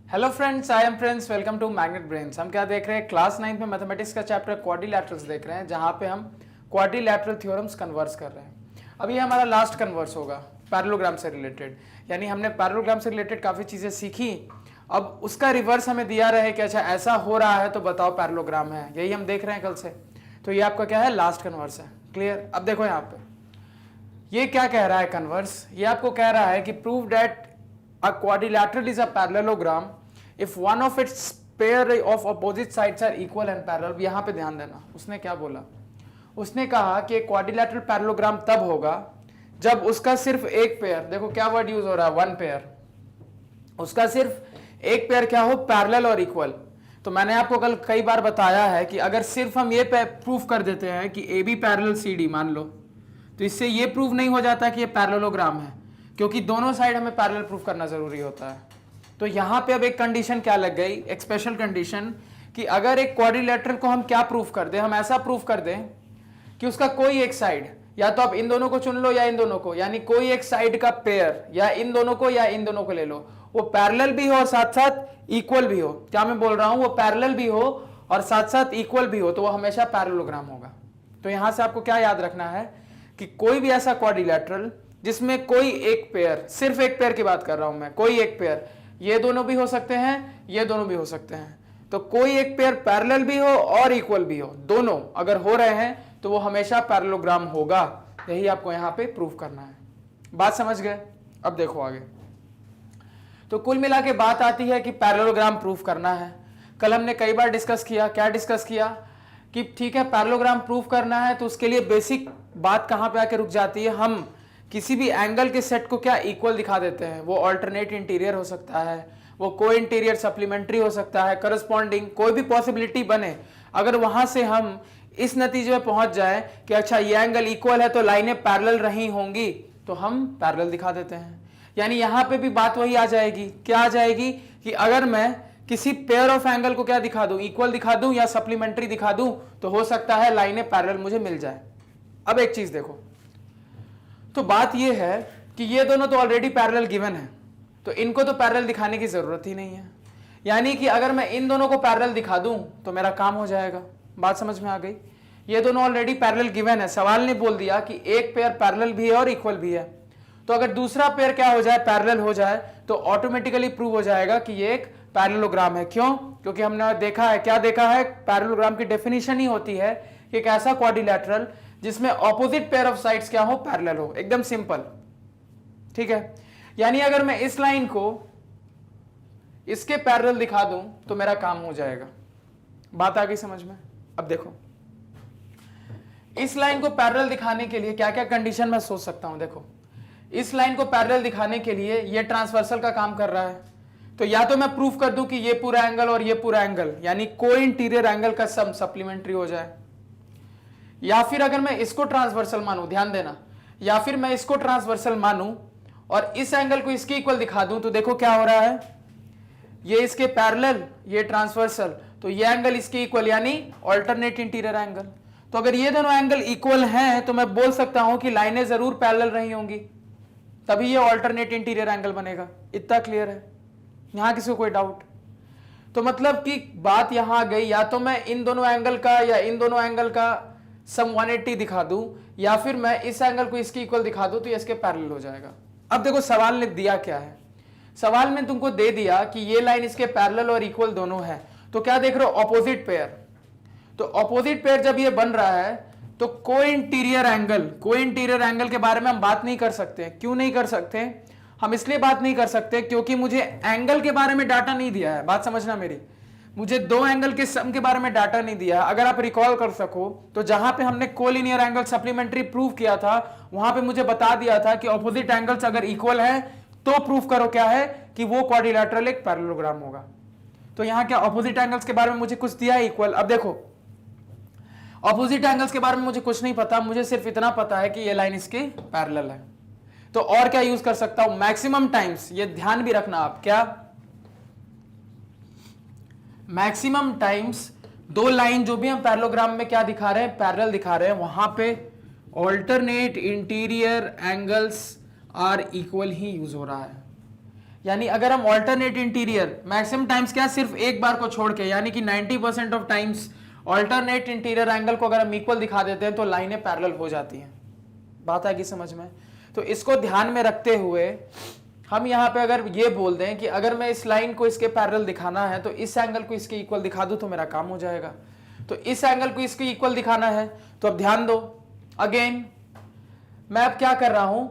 Hello friends, I am friends, welcome to Magnet Brains. हम क्या देख रहे हैं? क्लास 9 में मैथमेटिक्स का चैप्टर क्वाड्रिलैटरल्स देख रहे हैं, जहां पे हम क्वाड्रिलैटरल थ्योरम्स कन्वर्स कर रहे हैं। अब ये हमारा लास्ट कन्वर्स होगा पैरेललोग्राम से रिलेटेड, यानी हमने पैरेललोग्राम से रिलेटेड काफ़ी चीज़ें सीखी। अब उसका रिवर्स हमें दिया रहे कि अच्छा ऐसा हो रहा है तो बताओ पैरेललोग्राम है, यही हम देख रहे हैं कल से। तो ये आपका क्या है? लास्ट कन्वर्स है। क्लियर? अब देखो यहाँ पे ये क्या कह रहा है कन्वर्स। ये आपको कह रहा है कि prove that a quadrilateral is a parallelogram if one of its pair of opposite sides are equal and parallel। यहां पे ध्यान देना, उसने क्या बोला? उसने कहा कि क्वाड्रिलैटरल पैरेललोग्राम तब होगा जब उसका सिर्फ एक पेयर, देखो क्या वर्ड यूज हो रहा है, वन पेयर, उसका सिर्फ एक पेयर क्या हो, पैरेलल और इक्वल। तो मैंने आपको कल कई बार बताया है कि अगर सिर्फ हम ये प्रूफ कर देते हैं कि A B parallel C D मान लो, तो इससे ये प्रूव नहीं हो जाता कि ये पैरेललोग्राम है, क्योंकि दोनों साइड हमें पैरेलल प्रूफ करना जरूरी होता है। तो यहां पे अब एक कंडीशन क्या लग गई, एक स्पेशल कंडीशन, कि अगर एक क्वाड्रिलैटरल को हम क्या प्रूफ कर दें, हम ऐसा प्रूफ कर दें कि उसका कोई एक साइड, या तो आप इन दोनों को चुन लो या इन दोनों को, यानी कोई एक साइड का पेयर या इन दोनों को या इन दोनों को ले लो, वो पैरेलल भी हो और साथ साथ इक्वल भी हो। क्या मैं बोल रहा हूं? वो पैरेलल भी हो और साथ साथ इक्वल भी हो, तो वो हमेशा पैरेललोग्राम होगा। तो यहां से आपको क्या याद रखना है कि कोई भी ऐसा क्वाड्रिलैटरल जिसमें कोई एक पेयर, सिर्फ एक पेयर की बात कर रहा हूं मैं, कोई एक पेयर, ये दोनों भी हो सकते हैं, ये दोनों भी हो सकते हैं, तो कोई एक पेयर पैरेलल भी हो और इक्वल भी हो, दोनों अगर हो रहे हैं तो वो हमेशा पैरेललोग्राम होगा। यही आपको यहां पे प्रूव करना है। बात समझ गए? अब देखो आगे। तो कुल मिला के बात आती है कि पैरेललोग्राम प्रूफ करना है। कल हमने कई बार डिस्कस किया, क्या डिस्कस किया कि ठीक है पैरेललोग्राम प्रूफ करना है तो उसके लिए बेसिक बात कहां पे आके रुक जाती है, हम किसी भी एंगल के सेट को क्या इक्वल दिखा देते हैं। वो अल्टरनेट इंटीरियर हो सकता है, वो को इंटीरियर सप्लीमेंट्री हो सकता है, करस्पॉन्डिंग, कोई भी पॉसिबिलिटी बने। अगर वहां से हम इस नतीजे में पहुंच जाए कि अच्छा ये एंगल इक्वल है तो लाइनें पैरेलल रही होंगी, तो हम पैरेलल दिखा देते हैं। यानी यहां पे भी बात वही आ जाएगी, क्या आ जाएगी कि अगर मैं किसी पेयर ऑफ एंगल को क्या दिखा दूं, इक्वल दिखा दूं या सप्लीमेंट्री दिखा दूं, तो हो सकता है लाइनें पैरेलल मुझे मिल जाए। अब एक चीज देखो, तो बात यह है कि ये दोनों तो ऑलरेडी पैरेलल गिवन है, तो इनको तो पैरेलल दिखाने की जरूरत ही नहीं है। यानी कि अगर मैं इन दोनों को पैरेलल दिखा दूं तो मेरा काम हो जाएगा। बात समझ में आ गई? ये दोनों ऑलरेडी पैरेलल गिवन है, सवाल ने बोल दिया कि एक पेयर पैरेलल भी है और इक्वल भी है। तो अगर दूसरा पेयर क्या हो जाए, पैरेलल हो जाए, तो ऑटोमेटिकली प्रूव हो जाएगा कि ये एक पैरेललोग्राम है। क्यों? क्योंकि हमने देखा है, क्या देखा है, पैरेललोग्राम की डेफिनेशन ही होती है कि एक ऐसा क्वाड्रिलैटरल जिसमें ऑपोजिट पेयर ऑफ साइड्स क्या हो, पैरेलल हो। एकदम सिंपल, ठीक है। यानी अगर मैं इस लाइन को इसके पैरेलल दिखा दूं तो मेरा काम हो जाएगा। बात आ गई समझ में? अब देखो, इस लाइन को पैरेलल दिखाने के लिए क्या क्या कंडीशन मैं सोच सकता हूं। देखो, इस लाइन को पैरेलल दिखाने के लिए ये ट्रांसवर्सल का काम कर रहा है, तो या तो मैं प्रूफ कर दूं कि ये पूरा एंगल और ये पूरा एंगल, यानी को इंटीरियर एंगल का सम सप्लीमेंट्री हो जाए, या फिर अगर मैं इसको ट्रांसवर्सल मानूं, ध्यान देना, या फिर मैं इसको ट्रांसवर्सल मानूं और इस एंगल को इसके इक्वल दिखा दूं, तो देखो क्या हो रहा है, ये इसके पैरेलल, ये ट्रांसवर्सल, तो ये एंगल इसके इक्वल, यानी अल्टरनेट इंटीरियर एंगल। तो अगर ये दोनों एंगल इक्वल हैं तो मैं बोल सकता हूं कि लाइनें जरूर पैरेलल रही होंगी, तभी ये अल्टरनेट इंटीरियर एंगल बनेगा। इतना क्लियर है? यहां किसी को कोई डाउट? तो मतलब कि बात यहां आ गई, या तो मैं इन दोनों एंगल का या इन दोनों एंगल का सम 180 दिखा दूं, या फिर मैं इस एंगल को इसके इक्वल दिखा दूं, तो ये इसके पैरेलल हो जाएगा। अब देखो सवाल ने दिया क्या है, सवाल में तुमको दे दिया कि ये लाइन इसके पैरेलल और इक्वल दोनों है, तो क्या देख रहे हो, ऑपोजिट पेयर। तो ऑपोजिट पेयर जब ये बन रहा है तो को इंटीरियर एंगल के बारे में हम बात नहीं कर सकते। क्यों नहीं कर सकते? हम इसलिए बात नहीं कर सकते क्योंकि मुझे एंगल के बारे में डाटा नहीं दिया है। बात समझना मेरी, मुझे दो एंगल के सम के बारे में डाटा नहीं दिया। अगर आप रिकॉल कर सको तो जहां पे हमने कोलिनियर एंगल सप्लीमेंट्री प्रूव किया था, वहां पे मुझे बता दिया था कि ऑपोजिट एंगल्स अगर इक्वल है तो प्रूफ करो क्या है, कि वो क्वाड्रिलैटरल एक पैरेललोग्राम होगा। तो यहां क्या ऑपोजिट एंगल्स के बारे में मुझे कुछ दिया है इक्वल। अब देखो, ऑपोजिट एंगल्स के बारे में मुझे कुछ नहीं पता, मुझे सिर्फ इतना पता है कि ये लाइन इसके पैरेलल है। तो और क्या यूज कर सकता हूं, मैक्सिमम टाइम्स, ये ध्यान भी रखना आप, क्या मैक्सिमम टाइम्स दो लाइन जो भी हम पैरेललोग्राम में क्या दिखा रहे हैं, पैरेलल दिखा रहे हैं, वहां पे alternate interior angles are equal ही यूज हो रहा है। यानी अगर हम ऑल्टरनेट इंटीरियर मैक्सिमम टाइम्स क्या, सिर्फ एक बार को छोड़ के, यानी कि 90% of times alternate interior angle को अगर हम इक्वल दिखा देते हैं तो लाइनें पैरेलल हो जाती हैं। बात आएगी समझ में? तो इसको ध्यान में रखते हुए हम यहाँ पे अगर ये बोल दें कि अगर मैं इस लाइन को इसके पैरेलल दिखाना है तो इस एंगल को इसके इक्वल दिखा दूं तो मेरा काम हो जाएगा। तो इस एंगल को इसके इक्वल दिखाना है, तो अब ध्यान दो, अगेन मैं अब क्या कर रहा हूं,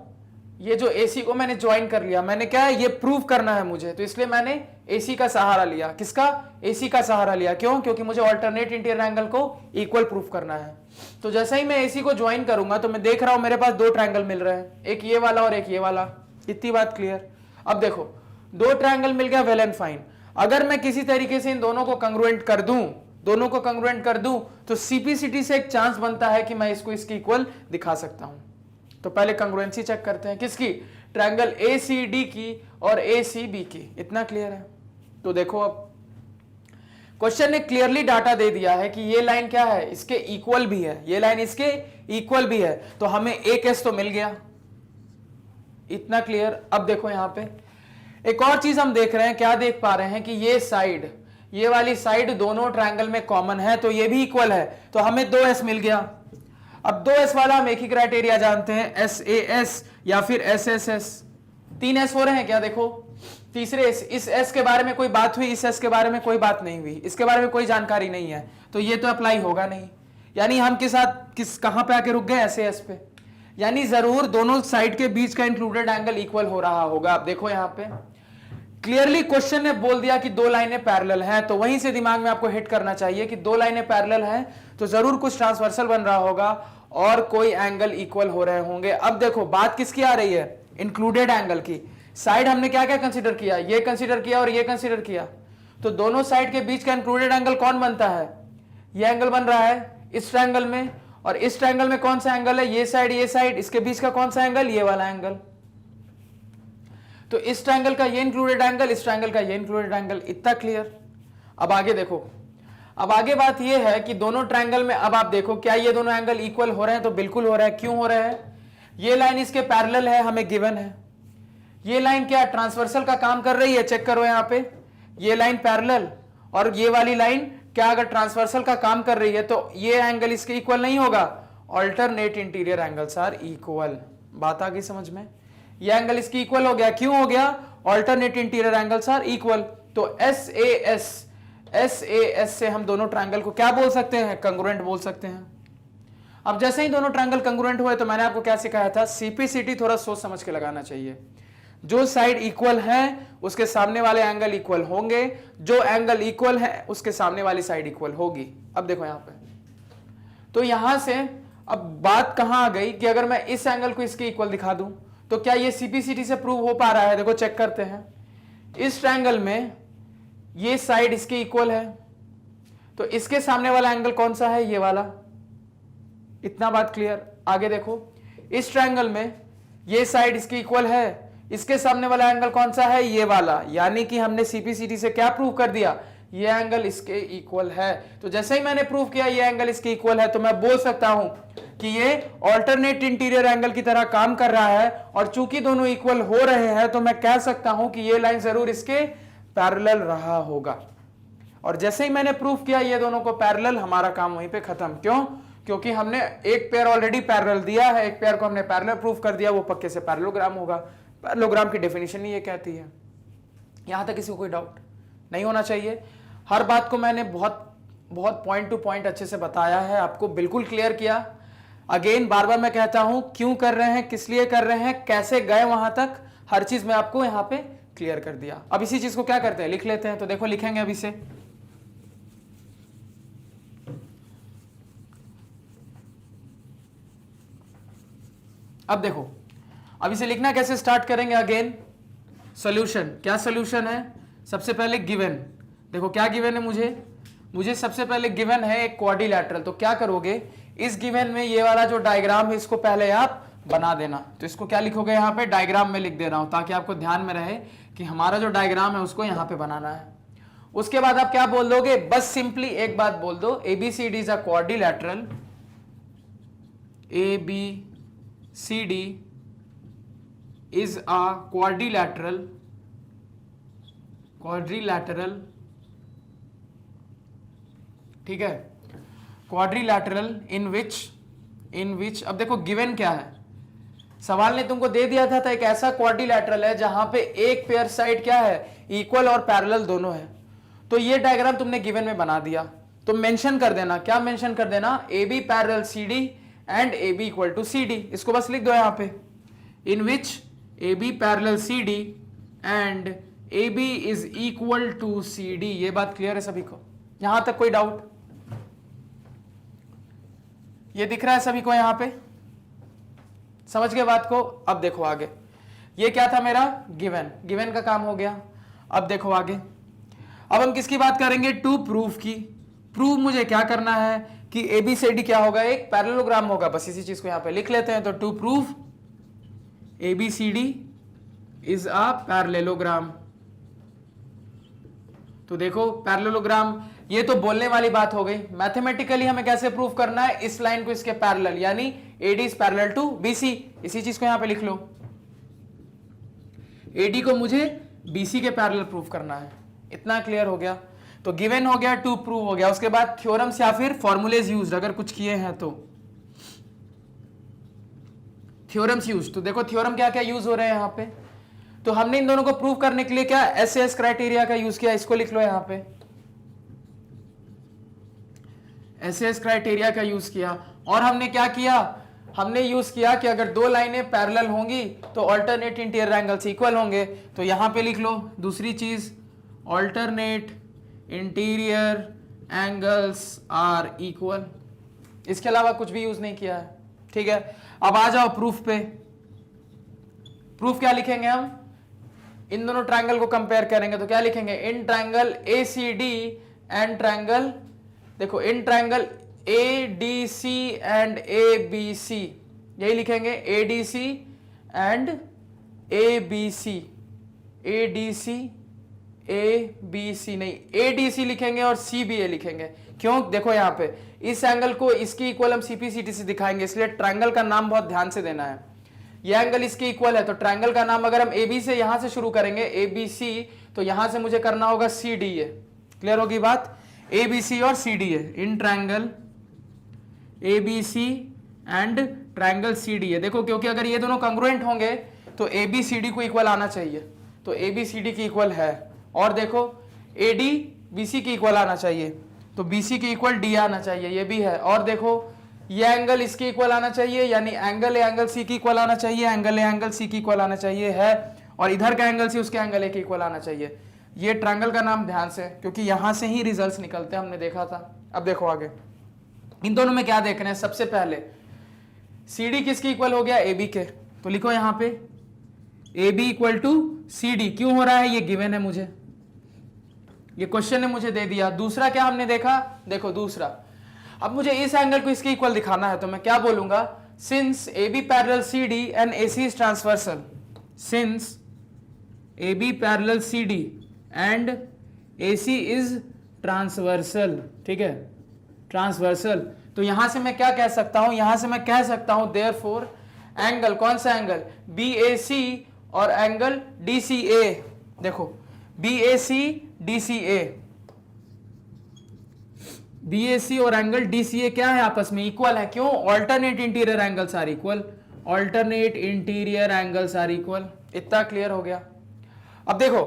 ये जो AC को मैंने ज्वाइन कर लिया, मैंने क्या है, ये प्रूव करना है मुझे, तो इसलिए मैंने AC का सहारा लिया। किसका? AC का सहारा लिया। क्यों? क्योंकि मुझे ऑल्टरनेट इंटीरियर एंगल को इक्वल प्रूफ करना है। तो जैसे ही मैं AC को ज्वाइन करूंगा तो मैं देख रहा हूं मेरे पास दो ट्रायंगल मिल रहे हैं, एक ये वाला और एक ये वाला। इतनी बात क्लियर? अब देखो, दो ट्रायंगल मिल गया, वेल एंड फाइन। अगर मैं किसी तरीके से इन दोनों को कंग्रुएंट कर दूं, तो CPCT से एक चांस बनता है कि मैं इसको इसके इक्वल दिखा सकता हूं। तो पहले कंग्रुएंसी चेक करते हैं, किसकी? ट्रायंगल ACD की और ACB की। इतना क्लियर है? तो देखो, अब क्वेश्चन ने क्लियरली डाटा दे दिया है कि ये लाइन क्या है, इसके इक्वल भी है, ये लाइन इसके इक्वल भी है, तो हमें एक S तो मिल गया। इतना क्लियर? अब देखो यहां पे एक और चीज हम देख रहे हैं, क्या देख पा रहे हैं कि ये साइड, ये वाली साइड दोनों ट्रायंगल में कॉमन है, तो ये भी इक्वल है, तो हमें 2S मिल गया। अब 2S वाला हम एक ही क्राइटेरिया जानते हैं, SAS या फिर SSS। 3S हो रहे हैं क्या? देखो, तीसरे इस S के बारे में कोई बात हुई, इस S के बारे में कोई बात नहीं हुई, इसके बारे में कोई जानकारी नहीं है, तो ये तो अप्लाई होगा नहीं। यानी हम कहां पे आके रुक गए? SAS पे। यानी जरूर दोनों साइड के बीच का इंक्लूडेड एंगल इक्वल हो रहा होगा। अब देखो यहां पे क्लियरली क्वेश्चन ने बोल दिया कि दो लाइनें पैरेलल हैं, तो वहीं से दिमाग में आपको हिट करना चाहिए कि दो लाइनें पैरेलल हैं तो जरूर कुछ ट्रांसवर्सल बन रहा होगा और कोई एंगल इक्वल हो रहे होंगे। अब देखो बात किसकी आ रही है? इंक्लूडेड एंगल की। साइड हमने क्या क्या कंसीडर किया? ये कंसीडर किया और ये कंसीडर किया, तो दोनों साइड के बीच का इंक्लूडेड एंगल कौन बनता है? ये एंगल बन रहा है इस ट्रायंगल में, और इस ट्रायंगल में कौन सा एंगल है? ये साइड, इसके बीच का कौन सा एंगल? ये वाला एंगल। तो इस ट्रायंगल का ये इंक्लूडेड एंगल, इस ट्रायंगल का ये इंक्लूडेड एंगल। इतना क्लियर? अब आगे देखो, अब आगे बात ये है कि दोनों ट्रायंगल में अब आप देखो क्या ये दोनों एंगल इक्वल हो रहे हैं? तो बिल्कुल हो रहा है। क्यों हो रहे हैं? ये लाइन इसके पैरेलल है, हमें गिवन है। ये लाइन क्या ट्रांसवर्सल का काम कर रही है? चेक करो यहां पे, ये लाइन पैरेलल और ये वाली लाइन क्या अगर ट्रांसवर्सल का काम कर रही है तो ये एंगल इसके इक्वल नहीं होगा? Alternate interior angles are equal. बात आ गई समझ में? ये एंगल इसकी इक्वल हो गया। क्यों हो गया? Alternate interior angles are equal. तो SAS से हम दोनों ट्रायंगल को क्या बोल सकते हैं? कंग्रुएंट बोल सकते हैं। अब जैसे ही दोनों ट्रायंगल कंग्रुएंट हुए तो मैंने आपको क्या सिखाया था? CPCT थोड़ा सोच समझ के लगाना चाहिए। जो साइड इक्वल है उसके सामने वाले एंगल इक्वल होंगे, जो एंगल इक्वल है उसके सामने वाली साइड इक्वल होगी। अब देखो यहां पे, तो यहां से अब बात कहां आ गई कि अगर मैं इस एंगल को इसके इक्वल दिखा दूं तो क्या ये CPCT से प्रूव हो पा रहा है? देखो चेक करते हैं, इस ट्रायंगल में ये साइड इसके इक्वल है, तो इसके सामने वाला एंगल कौन सा है? ये वाला। इतना बात क्लियर? आगे देखो, इस ट्रायंगल में ये साइड इसकी इक्वल है, इसके सामने वाला एंगल कौन सा है? ये वाला। यानी कि हमने CPCT से क्या प्रूव कर दिया? ये एंगल इसके इक्वल है। तो जैसे ही मैंने प्रूव किया ये एंगल इसके इक्वल है, तो मैं बोल सकता हूं कि ये ऑल्टरनेट इंटीरियर एंगल की तरह काम कर रहा है, और चूंकि दोनों इक्वल हो रहे हैं तो मैं कह सकता हूं कि ये लाइन जरूर इसके पैरेलल रहा होगा। और जैसे ही मैंने प्रूफ किया ये दोनों को पैरेलल, हमारा काम वहीं पे खत्म। क्यों? क्योंकि हमने एक पेयर ऑलरेडी पैरेलल दिया है, एक पेयर को हमने पैरेलल प्रूफ कर दिया, वो पक्के से पैरेललोग्राम होगा। पैरेललोग्राम की डेफिनेशन ही ये कहती है। यहां तक किसी को कोई डाउट नहीं होना चाहिए। हर बात को मैंने बहुत पॉइंट टू पॉइंट अच्छे से बताया है, आपको बिल्कुल क्लियर किया। अगेन बार बार मैं कहता हूं, क्यों कर रहे हैं, किस लिए कर रहे हैं, कैसे गए वहां तक, हर चीज मैं आपको यहां पे क्लियर कर दिया। अब इसी चीज को क्या करते हैं, लिख लेते हैं। तो देखो लिखेंगे अभी से, अब देखो अब इसे लिखना कैसे स्टार्ट करेंगे? Again solution. क्या सॉल्यूशन है? सबसे पहले गिवन। देखो क्या गिवन है मुझे सबसे पहले गिवन है एक क्वाड्रिलैटरल। तो क्या करोगे, इस गिवन में ये वाला जो डायग्राम है इसको पहले आप बना देना। तो इसको क्या लिखोगे? यहां पे डायग्राम में लिख दे रहा हूं ताकि आपको ध्यान में रहे कि हमारा जो डायग्राम है उसको यहां पे बनाना है। उसके बाद आप क्या बोल दोगे? बस सिंपली एक बात बोल दो, ABCD is a quadrilateral, ABCD is a quadrilateral quadrilateral, ठीक है, क्वाड्रिलैटरल इन विच अब देखो गिवन क्या है, सवाल ने तुमको दे दिया था एक ऐसा क्वाड्रिलैटरल है जहां पे एक पेयर साइड क्या है, इक्वल और पैरेलल दोनों है। तो ये डायग्राम तुमने गिवन में बना दिया, तो मेंशन कर देना, क्या मेंशन कर देना, A B parallel C D and A B equal to C D, इसको बस लिख दो यहां पे, in which A B parallel C D and A B is equal to C D. ये बात क्लियर है सभी को, यहां तक कोई डाउट? ये दिख रहा है सभी को यहां पे, समझ गए बात को? अब देखो आगे, ये क्या था मेरा गिवन, गिवन का काम हो गया। अब देखो आगे, अब हम किसकी बात करेंगे, टू प्रूफ की। प्रूफ मुझे क्या करना है कि एबीसीडी क्या होगा, एक पैरेललोग्राम होगा, बस इसी चीज को यहां पे लिख लेते हैं। तो to proof ABCD is a parallelogram. तो देखो पैरेललोग्राम, ये तो बोलने वाली बात हो गई। मैथमेटिकली हमें कैसे प्रूफ करना है, इस लाइन को इसके पैरेलल, यानी AD is parallel to BC, इसी चीज को यहां पे लिख लो। AD को मुझे BC के पैरेलल प्रूफ करना है, इतना क्लियर हो गया। तो गिवन हो गया, टू प्रूव हो गया। उसके बाद थ्योरम्स या फिर फॉर्मूलेज यूज्ड, अगर कुछ किए हैं तो थ्योरम्स यूज। तो देखो थ्योरम क्या क्या यूज हो रहे हैं यहां पे। तो हमने इन दोनों को प्रूव करने के लिए क्या SAS क्राइटेरिया का यूज किया, इसको लिख लो यहां पे, SAS क्राइटेरिया का यूज किया। और हमने क्या किया, हमने यूज किया कि अगर दो लाइनें पैरेलल होंगी तो अल्टरनेट इंटीरियर एंगल्स इक्वल होंगे। तो यहां पे लिख लो दूसरी चीज, alternate interior angles are equal. इसके अलावा कुछ भी यूज नहीं किया है, ठीक है। अब आ जाओ प्रूफ पे। प्रूफ क्या लिखेंगे हम, इन दोनों ट्रायंगल को कंपेयर करेंगे तो क्या लिखेंगे, in triangle ACD and triangle, देखो in triangle ADC and ABC, यही लिखेंगे ADC and ABC, ADC ABC नहीं, ADC लिखेंगे और CBA लिखेंगे। क्यों, देखो यहां पे इस एंगल को इसकी इक्वल हम CPCT से दिखाएंगे, इसलिए ट्रायंगल का नाम बहुत ध्यान से देना है। ये एंगल इसके इक्वल है, तो ट्रायंगल का नाम अगर हम AB से यहां से शुरू करेंगे ABC, तो यहां से मुझे करना होगा CDA। क्लियर होगी बात, ABC और CDA, in triangle ABC and triangle CDA। देखो क्योंकि अगर ये दोनों कंग्रुएंट होंगे तो ABCD को इक्वल आना चाहिए, तो ABCD की इक्वल है। और देखो AD BC की इक्वल आना चाहिए, तो BC की इक्वल D आना चाहिए, ये भी है। और देखो ये एंगल इसके इक्वल आना चाहिए, यानी एंगल A एंगल C की इक्वल आना चाहिए, एंगल A एंगल C की इक्वल आना चाहिए है। और इधर का एंगल C उसके एंगल A के इक्वल आना चाहिए। ये ट्रायंगल का नाम ध्यान से, क्योंकि यहां से ही रिजल्ट्स निकलते हैं, हमने देखा था। अब देखो आगे, इन दोनों में क्या देख रहे हैं, सबसे पहले CD किसकी इक्वल हो गया, AB के। तो लिखो यहां पे AB इक्वल टू CD। क्यों हो रहा है, ये गिवन है मुझे, ये क्वेश्चन ने मुझे दे दिया। दूसरा क्या हमने देखा, देखो दूसरा, अब मुझे इस एंगल को इसके इक्वल दिखाना है, तो मैं क्या बोलूंगा, since AB parallel CD and AC is transversal, since AB parallel CD and AC is transversal, ठीक है, ट्रांसवर्सल। तो यहां से मैं क्या कह सकता हूं, यहां से मैं कह सकता हूं देयरफॉर एंगल, कौन सा एंगल, BAC और एंगल DCA। देखो BAC DCA, BAC और एंगल DCA क्या है, आपस में इक्वल है। क्यों, alternate interior angles are equal, alternate interior angles are equal. इतना क्लियर हो गया। अब देखो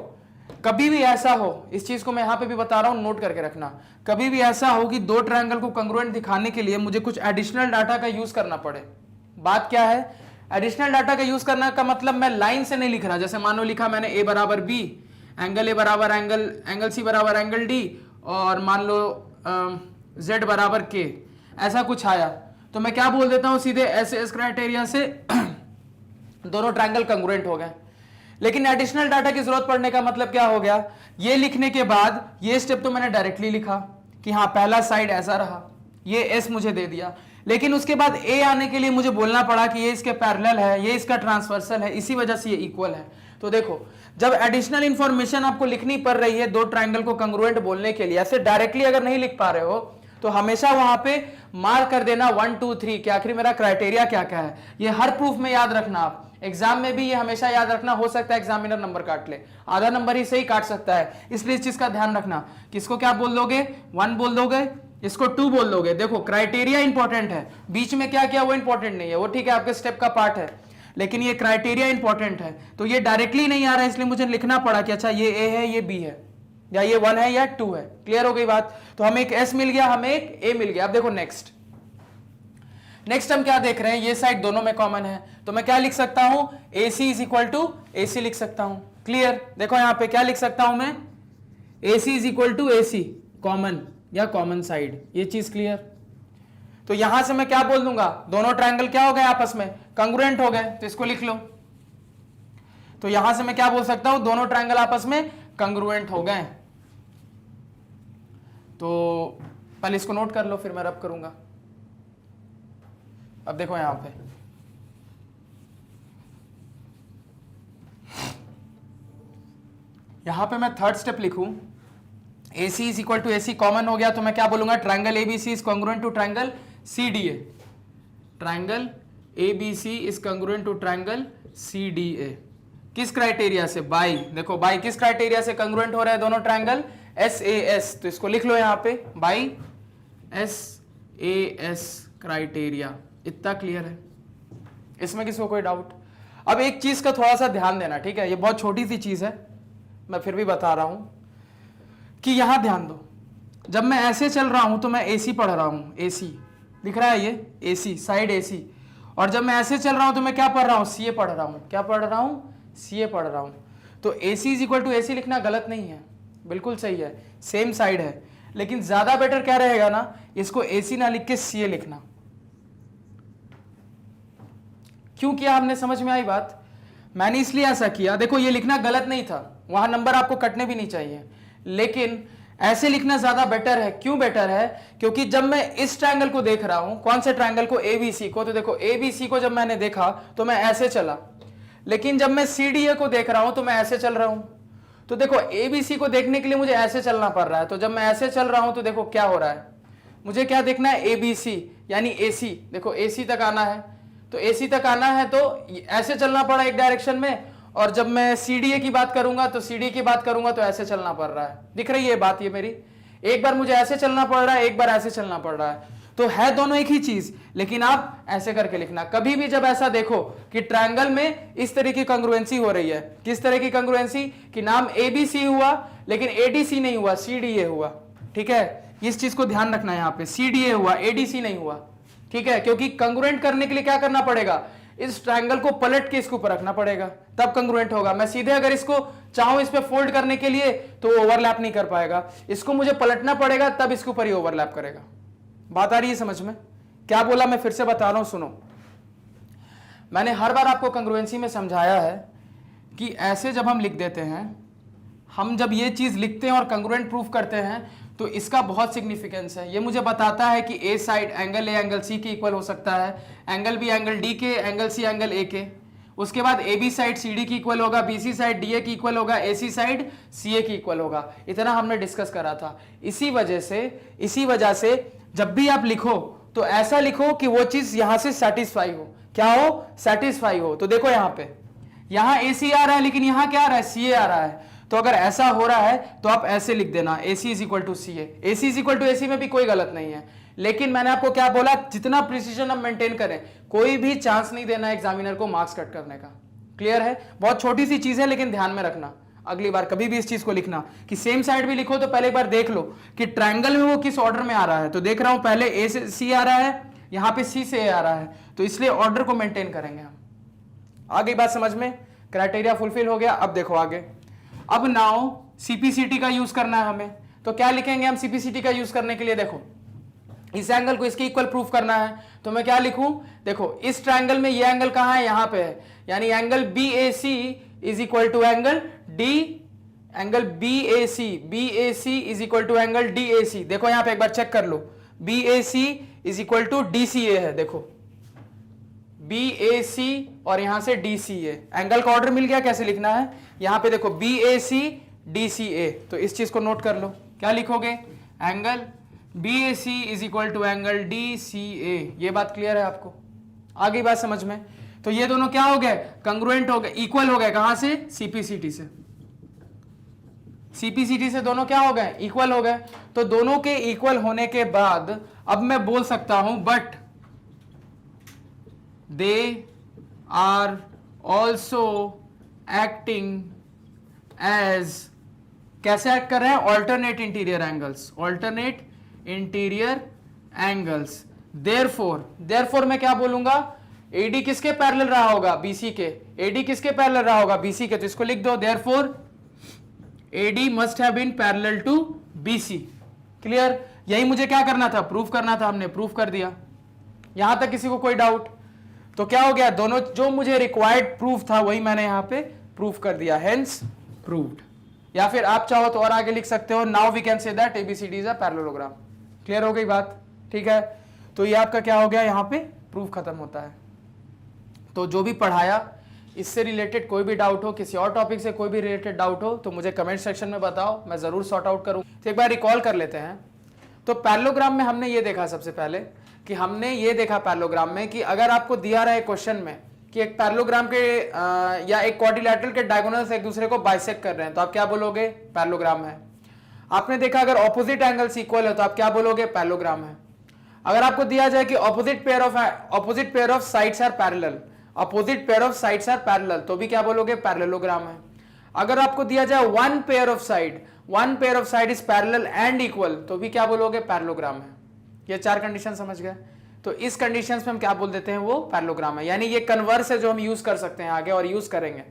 कभी भी ऐसा हो, इस चीज को मैं यहां पे भी बता रहा हूं, नोट करके रखना, कभी भी ऐसा हो कि दो ट्रायंगल को कंग्रुएंट दिखाने के लिए मुझे कुछ एडिशनल डाटा का यूज करना पड़े। बात क्या है, एडिशनल डाटा का यूज करना का मतलब मैं लाइन से नहीं लिख रहा। जैसे मानो लिखा मैंने A बराबर B, एंगल A बराबर एंगल C बराबर एंगल D, और मान लो Z बराबर K, ऐसा कुछ आया, तो मैं क्या बोल देता हूं सीधे, SAS क्राइटेरिया से दोनों ट्रायंगल कंग्रुएंट हो गए। लेकिन एडिशनल डाटा की जरूरत पड़ने का मतलब क्या हो गया, ये लिखने के बाद ये स्टेप तो मैंने डायरेक्टली लिखा कि हाँ पहला साइड ऐसा रहा, ये S मुझे दे दिया, लेकिन उसके बाद A आने के लिए मुझे बोलना पड़ा कि ये इसके पैरेलल है, ये इसका ट्रांसवर्सल है, इसी वजह से ये इक्वल है। तो देखो जब एडिशनल इंफॉर्मेशन आपको लिखनी पड़ रही है दो ट्रायंगल को कंग्रुएंट बोलने के लिए, ऐसे डायरेक्टली अगर नहीं लिख पा रहे हो तो हमेशा वहां पे मार्क कर देना 1 2 3 कि आखिर मेरा क्राइटेरिया क्या क्या है। ये हर प्रूफ में याद रखना आप, एग्जाम में भी ये हमेशा याद रखना, हो सकता है एग्जामिनर नंबर काट ले, आधा नंबर ही सही काट सकता है, इसलिए इस चीज का ध्यान रखना। किसको क्या बोल दोगे, 1 बोल दोगे, इसको 2 बोल दोगे। देखो क्राइटेरिया इंपॉर्टेंट है, बीच में क्या किया वो इंपॉर्टेंट नहीं है, वो ठीक है आपके स्टेप का पार्ट है, लेकिन ये क्राइटेरिया इंपॉर्टेंट है। तो ये डायरेक्टली नहीं आ रहा है, इसलिए मुझे लिखना पड़ा कि अच्छा ये ए है, ये बी है, या ये 1 है या 2 है। क्लियर हो गई बात। तो हमें एक एस मिल गया, हमें एक ए मिल गया। अब देखो नेक्स्ट हम क्या देख रहे हैं, ये साइड दोनों में कॉमन है, तो मैं क्या लिख सकता हूं, AC is equal to AC लिख सकता हूं। क्लियर। देखो यहां पे क्या लिख सकता हूं मैं, AC is equal to AC, common या कॉमन साइड, ये चीज क्लियर। तो यहां से मैं क्या बोल दूंगा, दोनों ट्रायंगल क्या हो गए आपस में, कांग्रुएंट हो गए, तो इसको लिख लो। तो यहां से मैं क्या बोल सकता हूं, दोनों ट्रायंगल आपस में कांग्रुएंट हो गए। तो पहले इसको नोट कर लो, फिर मैं रब करूंगा। अब देखो यहां पे मैं थर्ड स्टेप लिखूं, AC is equal to AC common हो गया, तो मैं क्या बोलूंगा, triangle ABC is congruent to triangle CDA। Triangle ABC is congruent to triangle CDA। किस क्राइटेरिया से, बाई। देखो बाई किस क्राइटेरिया से कांग्रुएंट हो रहा है दोनों ट्रायंगल, SAS। तो इसको लिख लो यहां पे, बाई SAS क्राइटेरिया। इतना क्लियर है, इसमें किसी को कोई डाउट। अब एक चीज का थोड़ा सा ध्यान देना, ठीक है, ये बहुत छोटी सी चीज है, मैं फिर भी बता रहा हूं कि यहां ध्यान दो। जब मैं ऐसे चल रहा हूं तो मैं AC पढ़ रहा हूं, AC दिख रहा है, ये AC साइड AC। और जब मैं ऐसे चल रहा हूं तो मैं क्या पढ़ रहा हूं, CA पढ़ रहा हूं। क्या पढ़ रहा हूं, CA पढ़ रहा हूं। तो AC is equal to AC लिखना गलत नहीं है, बिल्कुल सही है, सेम साइड है। लेकिन ज्यादा बेटर क्या रहेगा ना, इसको AC ना लिख के CA लिखना। क्यों किया हमने, समझ में आई बात। मैंने इसलिए ऐसा किया, देखो ये लिखना गलत नहीं था, वहां नंबर आपको कटने भी नहीं चाहिए, लेकिन ऐसे लिखना ज्यादा बेटर है। क्यों बेटर है, क्योंकि जब मैं इस ट्रायंगल को देख रहा हूं, कौन से ट्रायंगल को, ABC को, तो देखो ABC को जब मैंने देखा तो मैं ऐसे चला, लेकिन जब मैं CDA को देख रहा हूं तो मैं ऐसे चल रहा हूं। तो देखो ABC को देखने के लिए मुझे ऐसे चलना पड़ रहा है, तो जब मैं ऐसे चल रहा हूं तो देखो क्या हो रहा है, मुझे क्या देखना है, ABC यानी AC। देखो AC तक आना है, तो AC तक आना है तो ऐसे चलना पड़ा एक डायरेक्शन में, और जब मैं CDA की बात करूंगा तो CDA की बात करूंगा तो ऐसे चलना पड़ रहा है। दिख रही है बात ये मेरी, एक बार मुझे ऐसे चलना पड़ रहा है, एक बार ऐसे चलना पड़ रहा है, तो है दोनों एक ही चीज, लेकिन आप ऐसे करके लिखना। कभी भी जब ऐसा देखो कि ट्रायंगल में इस तरह की कंग्रुएंसी हो रही है, किस तरह की कंग्रुएंसी, कि नाम ABC हुआ लेकिन ADC नहीं हुआ, CDA हुआ, ठीक है, इस चीज को ध्यान रखना है। यहाँ पे CDA हुआ, ADC नहीं हुआ, ठीक है, क्योंकि कंग्रुएंट करने के लिए क्या करना पड़ेगा, इस ट्रायंगल को पलट के इसके ऊपर रखना पड़ेगा, तब कंग्रुएंट होगा। मैं सीधे अगर इसको चाहूं इस पे फोल्ड करने के लिए तो ओवरलैप नहीं कर पाएगा, इसको मुझे पलटना पड़ेगा, तब इसके ऊपर ही ओवरलैप करेगा। बात आ रही है समझ में, क्या बोला मैं फिर से बता रहा हूं, सुनो। मैंने हर बार आपको कंग्रुएंसी में समझाया है कि ऐसे जब हम लिख देते हैं, हम जब ये चीज लिखते हैं और कंग्रुएंट प्रूफ करते हैं तो इसका बहुत सिग्निफिकेंस है। ये मुझे बताता है कि A side angle A angle C के इक्वल हो सकता है, एंगल बी एंगल डी के, एंगल सी एंगल ए के। उसके बाद A B side C D की इक्वल होगा, B C side D A की इक्वल होगा, ए सी साइड सी ए की इक्वल होगा। इतना हमने डिस्कस करा था। इसी वजह से जब भी आप लिखो तो ऐसा लिखो कि वो चीज यहां से सेटिस्फाई हो। क्या हो, सेटिस्फाई हो। तो देखो यहां पे, यहां ए सी आ रहा है लेकिन यहां क्या आ रहा है, सी ए आ रहा है। तो अगर ऐसा हो रहा है तो आप ऐसे लिख देना, AC is equal to C A. AC is equal to AC में भी कोई गलत नहीं है, लेकिन मैंने आपको क्या बोला, जितना प्रिसीजन हम मेंटेन करें, कोई भी चांस नहीं देना एग्जामिनर को मार्क्स कट करने का। क्लियर है, बहुत छोटी सी चीज है लेकिन ध्यान में रखना। अगली बार कभी भी इस चीज को लिखना कि सेम साइड भी लिखो तो पहले एक बार देख लो कि ट्रायंगल में वो किस ऑर्डर में आ रहा है। तो देख रहा हूं पहले A से C आ रहा है, यहां पे C से A आ रहा है, तो इसलिए ऑर्डर को मेंटेन करेंगे हम। आगे बात समझ में, क्राइटेरिया फुलफिल हो गया। अब देखो आगे, अब नाउ सीपीसीटी का यूज करना है हमें। तो क्या लिखेंगे हम सीपीसीटी का यूज करने के लिए, देखो इस एंगल को इसके इक्वल प्रूफ करना है, तो मैं क्या लिखूं, देखो इस ट्रायंगल में ये एंगल कहां है, यहां पे है, यानी angle BAC is equal to angle D, angle BAC is equal to angle DAC। देखो यहां पे एक बार चेक कर लो, BAC is equal to DCA है। देखो BAC और यहां से DCA, एंगल का ऑर्डर मिल गया, कैसे लिखना है। यहां पे देखो BAC DCA, तो इस चीज को नोट कर लो। क्या लिखोगे, angle BAC is equal to angle DCA। ये बात क्लियर है आपको, आगे बात समझ में। तो ये दोनों क्या हो गए, कंग्रुएंट हो गए, इक्वल हो गए। कहां से, सीपीसीटी से। सीपीसीटी से दोनों क्या हो गए, इक्वल हो गए। तो दोनों के इक्वल होने के बाद अब मैं बोल सकता हूं but they are also acting as, कैसे एक्ट कर रहे हैं, alternate interior angles, alternate interior angles. Therefore मैं क्या बोलूंगा, एडी किसके पैरेलल रहा होगा, बीसी के। एडी किसके पैरेलल रहा होगा, बीसी के। तो इसको लिख दो, therefore AD must have been parallel to BC. Clear, यही मुझे क्या करना था, प्रूफ करना था, हमने प्रूफ कर दिया। यहां तक किसी को कोई डाउट? तो क्या हो गया, दोनों जो मुझे रिक्वायर्ड प्रूफ था वही मैंने यहां पे प्रूफ कर दिया, हेंस प्रूव्ड। या फिर आप चाहो तो और आगे लिख सकते हो, now we can say that ABCD is a parallelogram. Clear हो गई बात, ठीक है। तो ये आपका क्या हो गया, यहां पे प्रूफ खत्म होता है। तो जो भी पढ़ाया इससे रिलेटेड कोई भी डाउट हो, किसी और टॉपिक से कोई भी रिलेटेड डाउट हो तो मुझे कमेंट सेक्शन में बताओ, मैं जरूर सॉर्ट आउट करूं। तो एक बार रिकॉल कर लेते हैं। तो पैरेललोग्राम में हमने ये देखा सबसे पहले कि हमने ये देखा पैरेललोग्राम में कि अगर आपको दिया रहा है क्वेश्चन में कि एक पैरेललोग्राम के या एक क्वाड्रिलैटरल के डायगोनल्स एक दूसरे को बाइसेक्ट कर रहे हैं तो आप क्या बोलोगे, पैरेललोग्राम है। आपने देखा अगर ऑपोजिट एंगल्स इक्वल है तो आप क्या बोलोगे, पैरेललोग्राम है। अगर आपको दिया जाए कि opposite pair of sides are parallel, opposite pair of sides are parallel, तो भी क्या बोलोगे, पैरेललोग्राम है। अगर आपको दिया जाए one pair of side is parallel and equal, तो भी क्या बोलोगे, पैरेललोग्राम है। ये चार कंडीशन समझ गए। तो इस कंडीशंस में हम क्या बोल देते हैं, वो पैरेललोग्राम है। यानी ये कन्वर्स है जो हम यूज कर सकते हैं आगे और यूज करेंगे।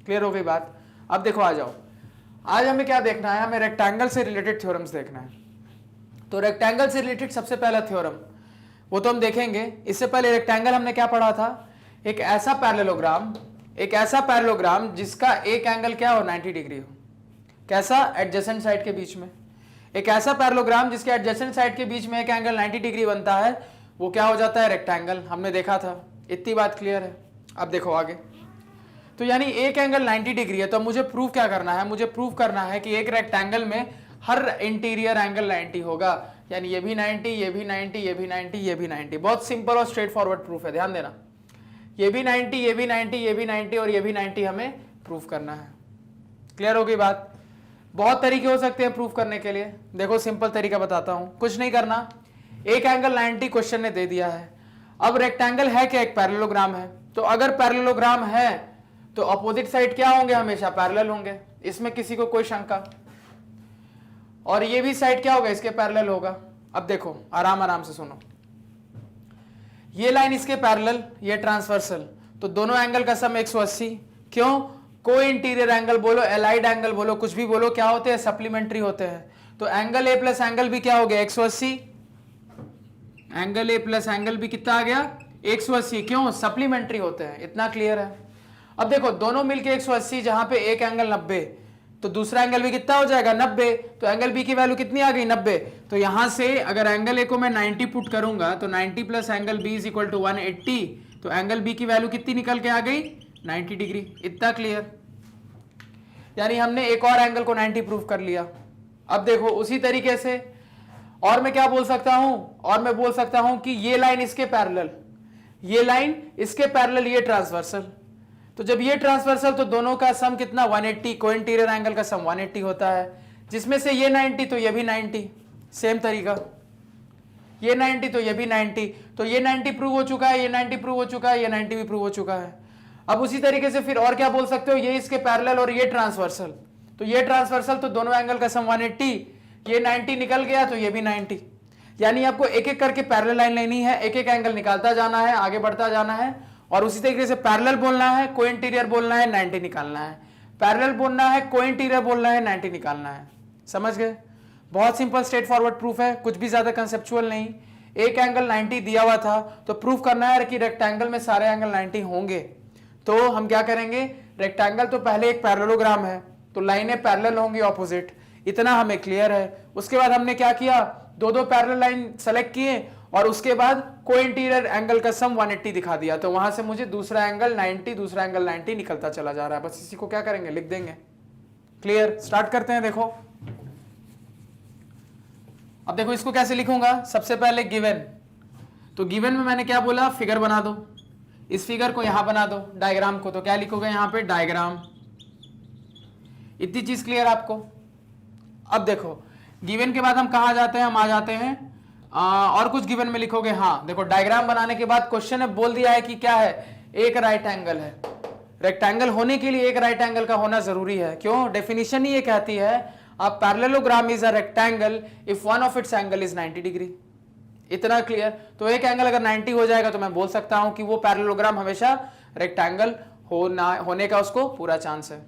क्लियर हो गई बात। अब देखो आ जाओ, आज हमें क्या देखना है, हमें रेक्टेंगल से रिलेटेड थ्योरम्स देखना है। तो रेक्टेंगल से रिलेटेड सबसे पहला थ्योरम वो तो हम देखेंगे। इससे पहले रेक्टेंगल हमने क्या पढ़ा था, एक ऐसा पैरेललोग्राम जिसका एक एंगल क्या हो, 90 डिग्री हो। कैसा, एडजेसेंट साइड के बीच में। एक ऐसा पैरेललोग्राम जिसके एडजेसेंट साइड के बीच में एक एंगल 90 डिग्री बनता है, वो क्या हो जाता है, रेक्टेंगल। हमने देखा था, इतनी बात क्लियर है। अब देखो आगे। तो यानी एक एंगल 90 डिग्री है, तो मुझे प्रूव क्या करना है, मुझे प्रूव करना है कि एक रेक्टेंगल में हर इंटीरियर एंगल 90 होगा। यानी ये भी 90, ये भी 90, ये भी 90, ये भी 90। बहुत सिंपल और स्ट्रेट फॉरवर्ड प्रूफ है, ध्यान देना। ये भी 90, ये भी 90, ये भी 90 और ये भी 90 हमें प्रूफ करना है। क्लियर हो गई बात। बहुत तरीके हो सकते हैं प्रूफ करने के लिए। देखो सिंपल तरीका बताता हूं, कुछ नहीं करना। एक एंगल 90 क्वेश्चन ने दे दिया है। अब रेक्टेंगल है क्या, एक पैरेललोग्राम है। तो अगर पैरेललोग्राम है तो अपोजिट साइड क्या होंगे, हमेशा पैरेलल होंगे, इसमें किसी को कोई शंका। और ये भी साइड क्या होगा, इसके पैरेलल होगा। अब देखो आराम आराम से सुनो, ये लाइन इसके पैरेलल, ये ट्रांसवर्सल, तो दोनों एंगल का सम 180। क्यों, को इंटीरियर एंगल बोलो, एलाइड एंगल बोलो, कुछ भी बोलो, क्या होते हैं, सप्लीमेंट्री होते हैं। तो एंगल ए प्लस एंगल भी क्या हो गया, 180। एंगल ए प्लस एंगल भी कितना आ गया, 180। क्यों, सप्लीमेंट्री होते हैं। इतना क्लियर है। अब देखो दोनों मिलके 180, जहां पे एक एंगल 90, तो दूसरा एंगल भी कितना हो जाएगा, 90। तो एंगल बी की वैल्यू कितनी आ गई, 90। तो यहां से अगर एंगल ए को मैं 90 पुट करूंगा तो 90 plus angle B is equal to 180। तो एंगल बी की वैल्यू कितनी निकल के आ गई, 90 डिग्री। इतना क्लियर। यानी हमने एक और एंगल को 90 प्रूफ कर लिया। अब देखो उसी तरीके से और मैं क्या बोल सकता हूं, और मैं बोल सकता हूं कि ये लाइन इसके पैरेलल, ये लाइन इसके पैरेलल, ये ट्रांसवर्सल। तो जब ये ट्रांसवर्सल तो दोनों का सम कितना, 180। को इंटीरियर एंगल का सम 180 होता है, जिसमें से ये 90 तो ये भी 90। सेम तरीका, ये 90 तो ये भी 90। तो ये 90 प्रूव हो चुका है, ये 90 प्रूव हो चुका है, ये 90 भी प्रूव हो चुका है। अब उसी तरीके से फिर और क्या बोल सकते हो, ये इसके पैरेलल और ये ट्रांसवर्सल, तो ये ट्रांसवर्सल तो दोनों एंगल का सम 180। ये 90 निकल गया तो ये भी 90। यानी आपको एक एक करके पैरेलल लाइन लेनी है, एक एक एंगल निकालता जाना है, आगे बढ़ता जाना है। और उसी तरीके से पैरेलल बोलना है, को इंटीरियर बोलना है, 90 निकालना है। पैरेलल बोलना है, को इंटीरियर बोलना है, 90 निकालना है। समझ गए। बहुत सिंपल स्ट्रेट फॉरवर्ड प्रूफ है, कुछ भी ज्यादा कंसेप्चुअल नहीं। एक एंगल 90 दिया हुआ था तो प्रूफ करना है कि रेक्टेंगल में सारे एंगल 90 होंगे। तो हम क्या करेंगे, रेक्टेंगल तो पहले एक पैरेललोग्राम है तो लाइनें पैरेलल होंगी ऑपोजिट, इतना हमें क्लियर है। उसके बाद हमने क्या किया, दो दो पैरेलल लाइन सेलेक्ट किए और उसके बाद को इंटीरियर एंगल का सम 180 दिखा दिया। तो वहां से मुझे दूसरा एंगल 90, दूसरा एंगल 90 निकलता चला जा रहा है। बस इसी को क्या करेंगे, लिख देंगे। क्लियर। स्टार्ट करते हैं। देखो अब देखो इसको कैसे लिखूंगा। सबसे पहले गिवन, तो गिवन में मैंने क्या बोला, फिगर बना दो। इस फिगर को यहां बना दो डायग्राम को, तो क्या लिखोगे यहाँ पे डायग्राम। इतनी चीज क्लियर आपको। अब देखो गिवन के बाद हम कहा जाते हैं, हम आ जाते हैं और कुछ गिवन में लिखोगे। हाँ देखो डायग्राम बनाने के बाद क्वेश्चन ने बोल दिया है कि क्या है, एक राइट एंगल है। रेक्टेंगल होने के लिए एक राइट एंगल का होना जरूरी है। क्यों? डेफिनेशन ही ये कहती है a parallelogram is a rectangle if one of its angle is 90 degree. इतना क्लियर। तो एक एंगल अगर 90 हो जाएगा तो मैं बोल सकता हूं कि वो पैरेललोग्राम हमेशा रेक्टेंगल होने का उसको पूरा चांस है,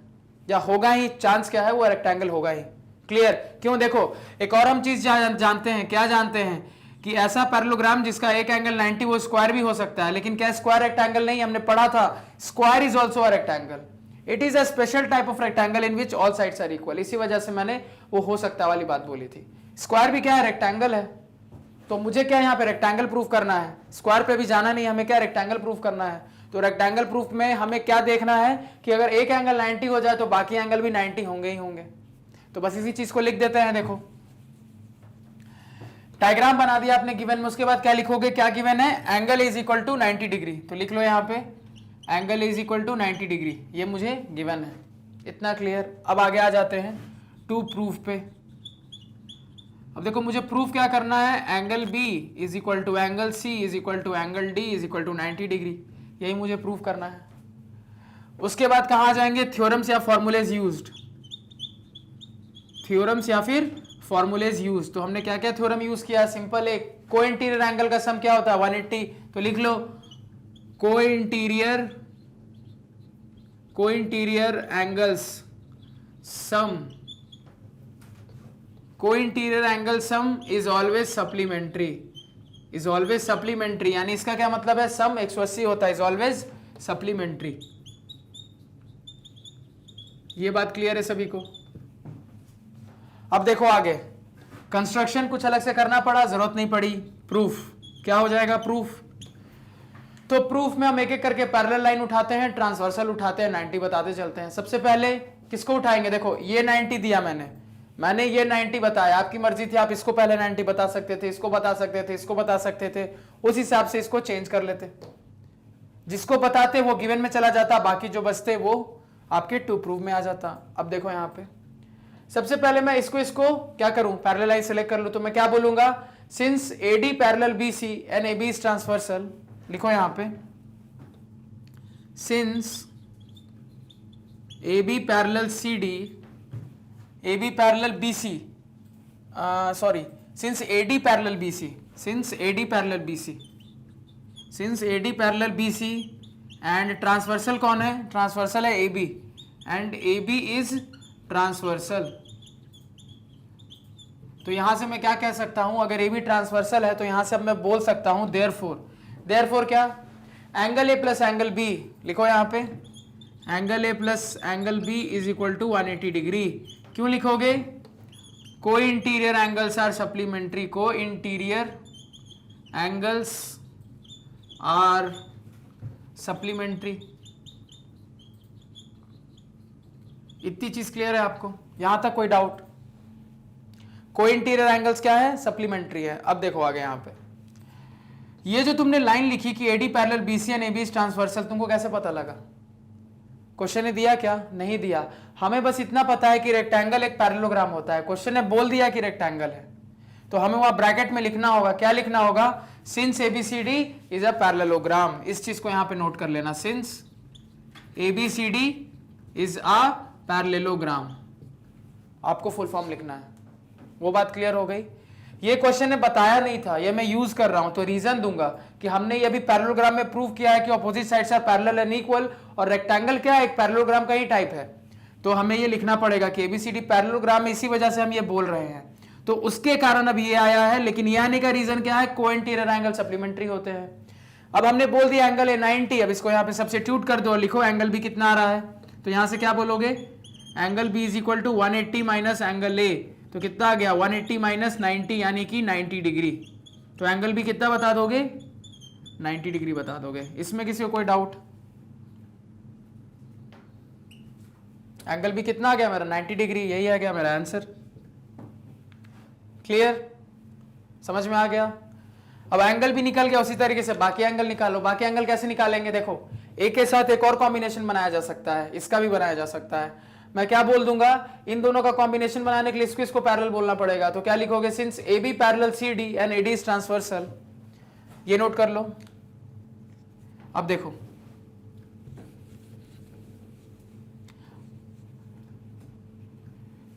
या होगा ही। चांस क्या है? वो रेक्टेंगल होगा ही। क्लियर? क्यों? देखो एक और हम चीज जानते हैं। क्या जानते हैं? कि ऐसा पैरेललोग्राम जिसका एक एंगल 90 वो स्क्वायर भी हो सकता है, लेकिन क्या स्क्वायर रेक्टेंगल नहीं? हमने पढ़ा था square is also a rectangle. It is a special type of rectangle in which all sides are equal. इसी वजह से मैंने वो हो सकता वाली बात बोली थी। स्क्वायर भी क्या है? रेक्टेंगल है। तो मुझे क्या यहाँ पे रेक्टेंगल प्रूफ करना है, स्क्वायर पे भी जाना नहीं, हमें क्या रेक्टेंगल प्रूफ करना है। तो रेक्टेंगल प्रूफ में हमें क्या देखना है कि अगर एक एंगल 90 हो जाए तो बाकी एंगल भी 90 होंगे ही होंगे। तो बस इसी चीज को लिख देते हैं। देखो डायग्राम बना दिया आपने गिवन में, उसके बाद क्या लिखोगे? क्या गिवन है? Angle is equal to 90 degree. तो लिख लो यहाँ पे angle is equal to 90 degree, ये मुझे गिवन है। इतना क्लियर। अब आगे आ जाते हैं टू प्रूफ पे। अब देखो मुझे प्रूफ क्या करना है, angle B is equal to angle C is equal to angle D is equal to 90 degree. यही मुझे प्रूफ करना है। उसके बाद कहाँ आ जाएंगे? थ्योरम्स या फॉर्मूलेज यूज्ड। थ्योरम्स या फिर फॉर्मूलेज यूज। तो हमने क्या क्या थ्योरम यूज किया? सिंपल एक को इंटीरियर एंगल का सम क्या होता है? 180। तो लिख लो को इंटीरियर एंगल्स सम, को interior angle sum is always supplementary, is always supplementary. यानी इसका क्या मतलब है? सम 180 होता है, इज ऑलवेज सप्लीमेंट्री। ये बात क्लियर है सभी को? अब देखो आगे कंस्ट्रक्शन कुछ अलग से करना पड़ा, जरूरत नहीं पड़ी। प्रूफ क्या हो जाएगा? प्रूफ तो प्रूफ में हम एक एक करके पैरेलल लाइन उठाते हैं, ट्रांसवर्सल उठाते हैं, 90 बताते चलते हैं। सबसे पहले किसको उठाएंगे? देखो ये 90 दिया मैंने ये 90 बताया, आपकी मर्जी थी, आप इसको पहले 90 बता सकते थे, इसको बता सकते थे, इसको बता सकते थे, उस हिसाब से इसको चेंज कर लेते। जिसको बताते वो गिवन में चला जाता, बाकी जो बचते वो आपके टू प्रूफ में आ जाता। अब देखो यहाँ पे सबसे पहले मैं इसको क्या करूं? पैरेलल लाइन सेलेक्ट कर लूं। तो मैं क्या बोलूंगा? Since AD parallel BC and AB is transversal. लिखो यहां पे since AB parallel CD, AB parallel BC, sorry since AD parallel BC, since AD parallel BC, since AD parallel BC and transversal कौन है? ट्रांसवर्सल है AB and AB is transversal. तो यहां से मैं क्या कह सकता हूं? अगर AB ट्रांसवर्सल है तो यहां से अब मैं बोल सकता हूं देयरफॉर क्या? Angle A plus angle B। लिखो यहां पे angle A plus angle B is equal to 180 degree. क्यों लिखोगे? Co interior angles are supplementary, co interior angles are supplementary. इतनी चीज क्लियर है आपको? यहां तक कोई डाउट? को इंटीरियर एंगल्स क्या है? सप्लीमेंट्री है। अब देखो आगे यहां पे ये जो तुमने लाइन लिखी कि AD parallel BC and AB is transversal, तुमको कैसे पता लगा? क्वेश्चन ने दिया क्या? नहीं दिया। हमें बस इतना पता है कि रेक्टेंगल एक पैरेललोग्राम होता है। क्वेश्चन ने बोल दिया कि रेक्टेंगल है, तो हमें वहां ब्रैकेट में लिखना होगा। क्या लिखना होगा? Since ABCD is a parallelogram. इस चीज को यहां पे नोट कर लेना, since ABCD is a parallelogram. आपको फुल फॉर्म लिखना है। वो बात क्लियर हो गई? ये क्वेश्चन ने बताया नहीं था, ये मैं यूज कर रहा हूं, तो रीजन दूंगा कि हमने ये भी पैरेललोग्राम में प्रूव किया है कि opposite sides are parallel and equal, और रेक्टेंगल क्या है? एक पैरेललोग्राम का ही टाइप है। तो हमें ये लिखना पड़ेगा कि ABCD पैरेललोग्राम है, इसी वजह से हम ये बोल रहे हैं। तो उसके कारण अब ये आया है, लेकिन ये आने का रीजन क्या है? को इंटीरियर एंगल सप्लीमेंट्री होते हैं। अब हमने बोल दिया एंगल है 90, अब इसको यहाँ पे सब्स्टिट्यूट कर दो। लिखो एंगल B कितना आ रहा है? तो यहां से क्या बोलोगे? Angle B is equal to 180 minus angle A। तो कितना आ गया? 180 माइनस 90 यानी कि 90 डिग्री। तो एंगल B कितना बता दोगे? 90 डिग्री बता दोगे। इसमें किसी को कोई डाउट? एंगल B कितना आ गया मेरा? 90 डिग्री। यही आ गया मेरा आंसर। क्लियर? समझ में आ गया? अब एंगल भी निकल गया, उसी तरीके से बाकी एंगल निकालो। बाकी एंगल कैसे निकालेंगे? देखो, एक के साथ एक और कॉम्बिनेशन बनाया जा सकता है, इसका भी बनाया जा सकता है। मैं क्या बोल दूंगा, इन दोनों का कॉम्बिनेशन बनाने के लिए इसको पैरेलल बोलना पड़ेगा। तो क्या लिखोगे, since A B parallel C D and A D is transversal. ये नोट कर लो। अब देखो,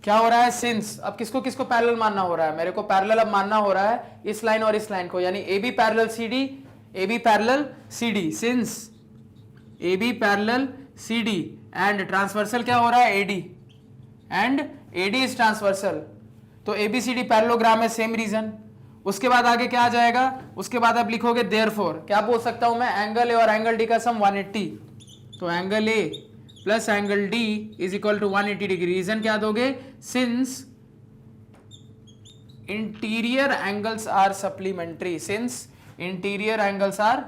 क्या हो रहा है, सिंस अब किसको किसको पैरेलल मानना हो रहा है, मेरे को पैरेलल अब मानना हो रहा है इस लाइन और इस लाइन को, यानी A B parallel C D, A B parallel C D, since A B parallel C D and transversal क्या हो रहा है, AD, and AD is transversal. तो एबीसीडी पैरेललोग्राम है, सेम रीजन। उसके बाद आगे क्या आ जाएगा, उसके बाद आप लिखोगे देयरफॉर, क्या बोल सकता हूं मैं, एंगल ए और एंगल डी का सम 180। तो angle A plus angle D is equal to 180 degree. Reason क्या दोगे, since interior angles are supplementary, since interior angles are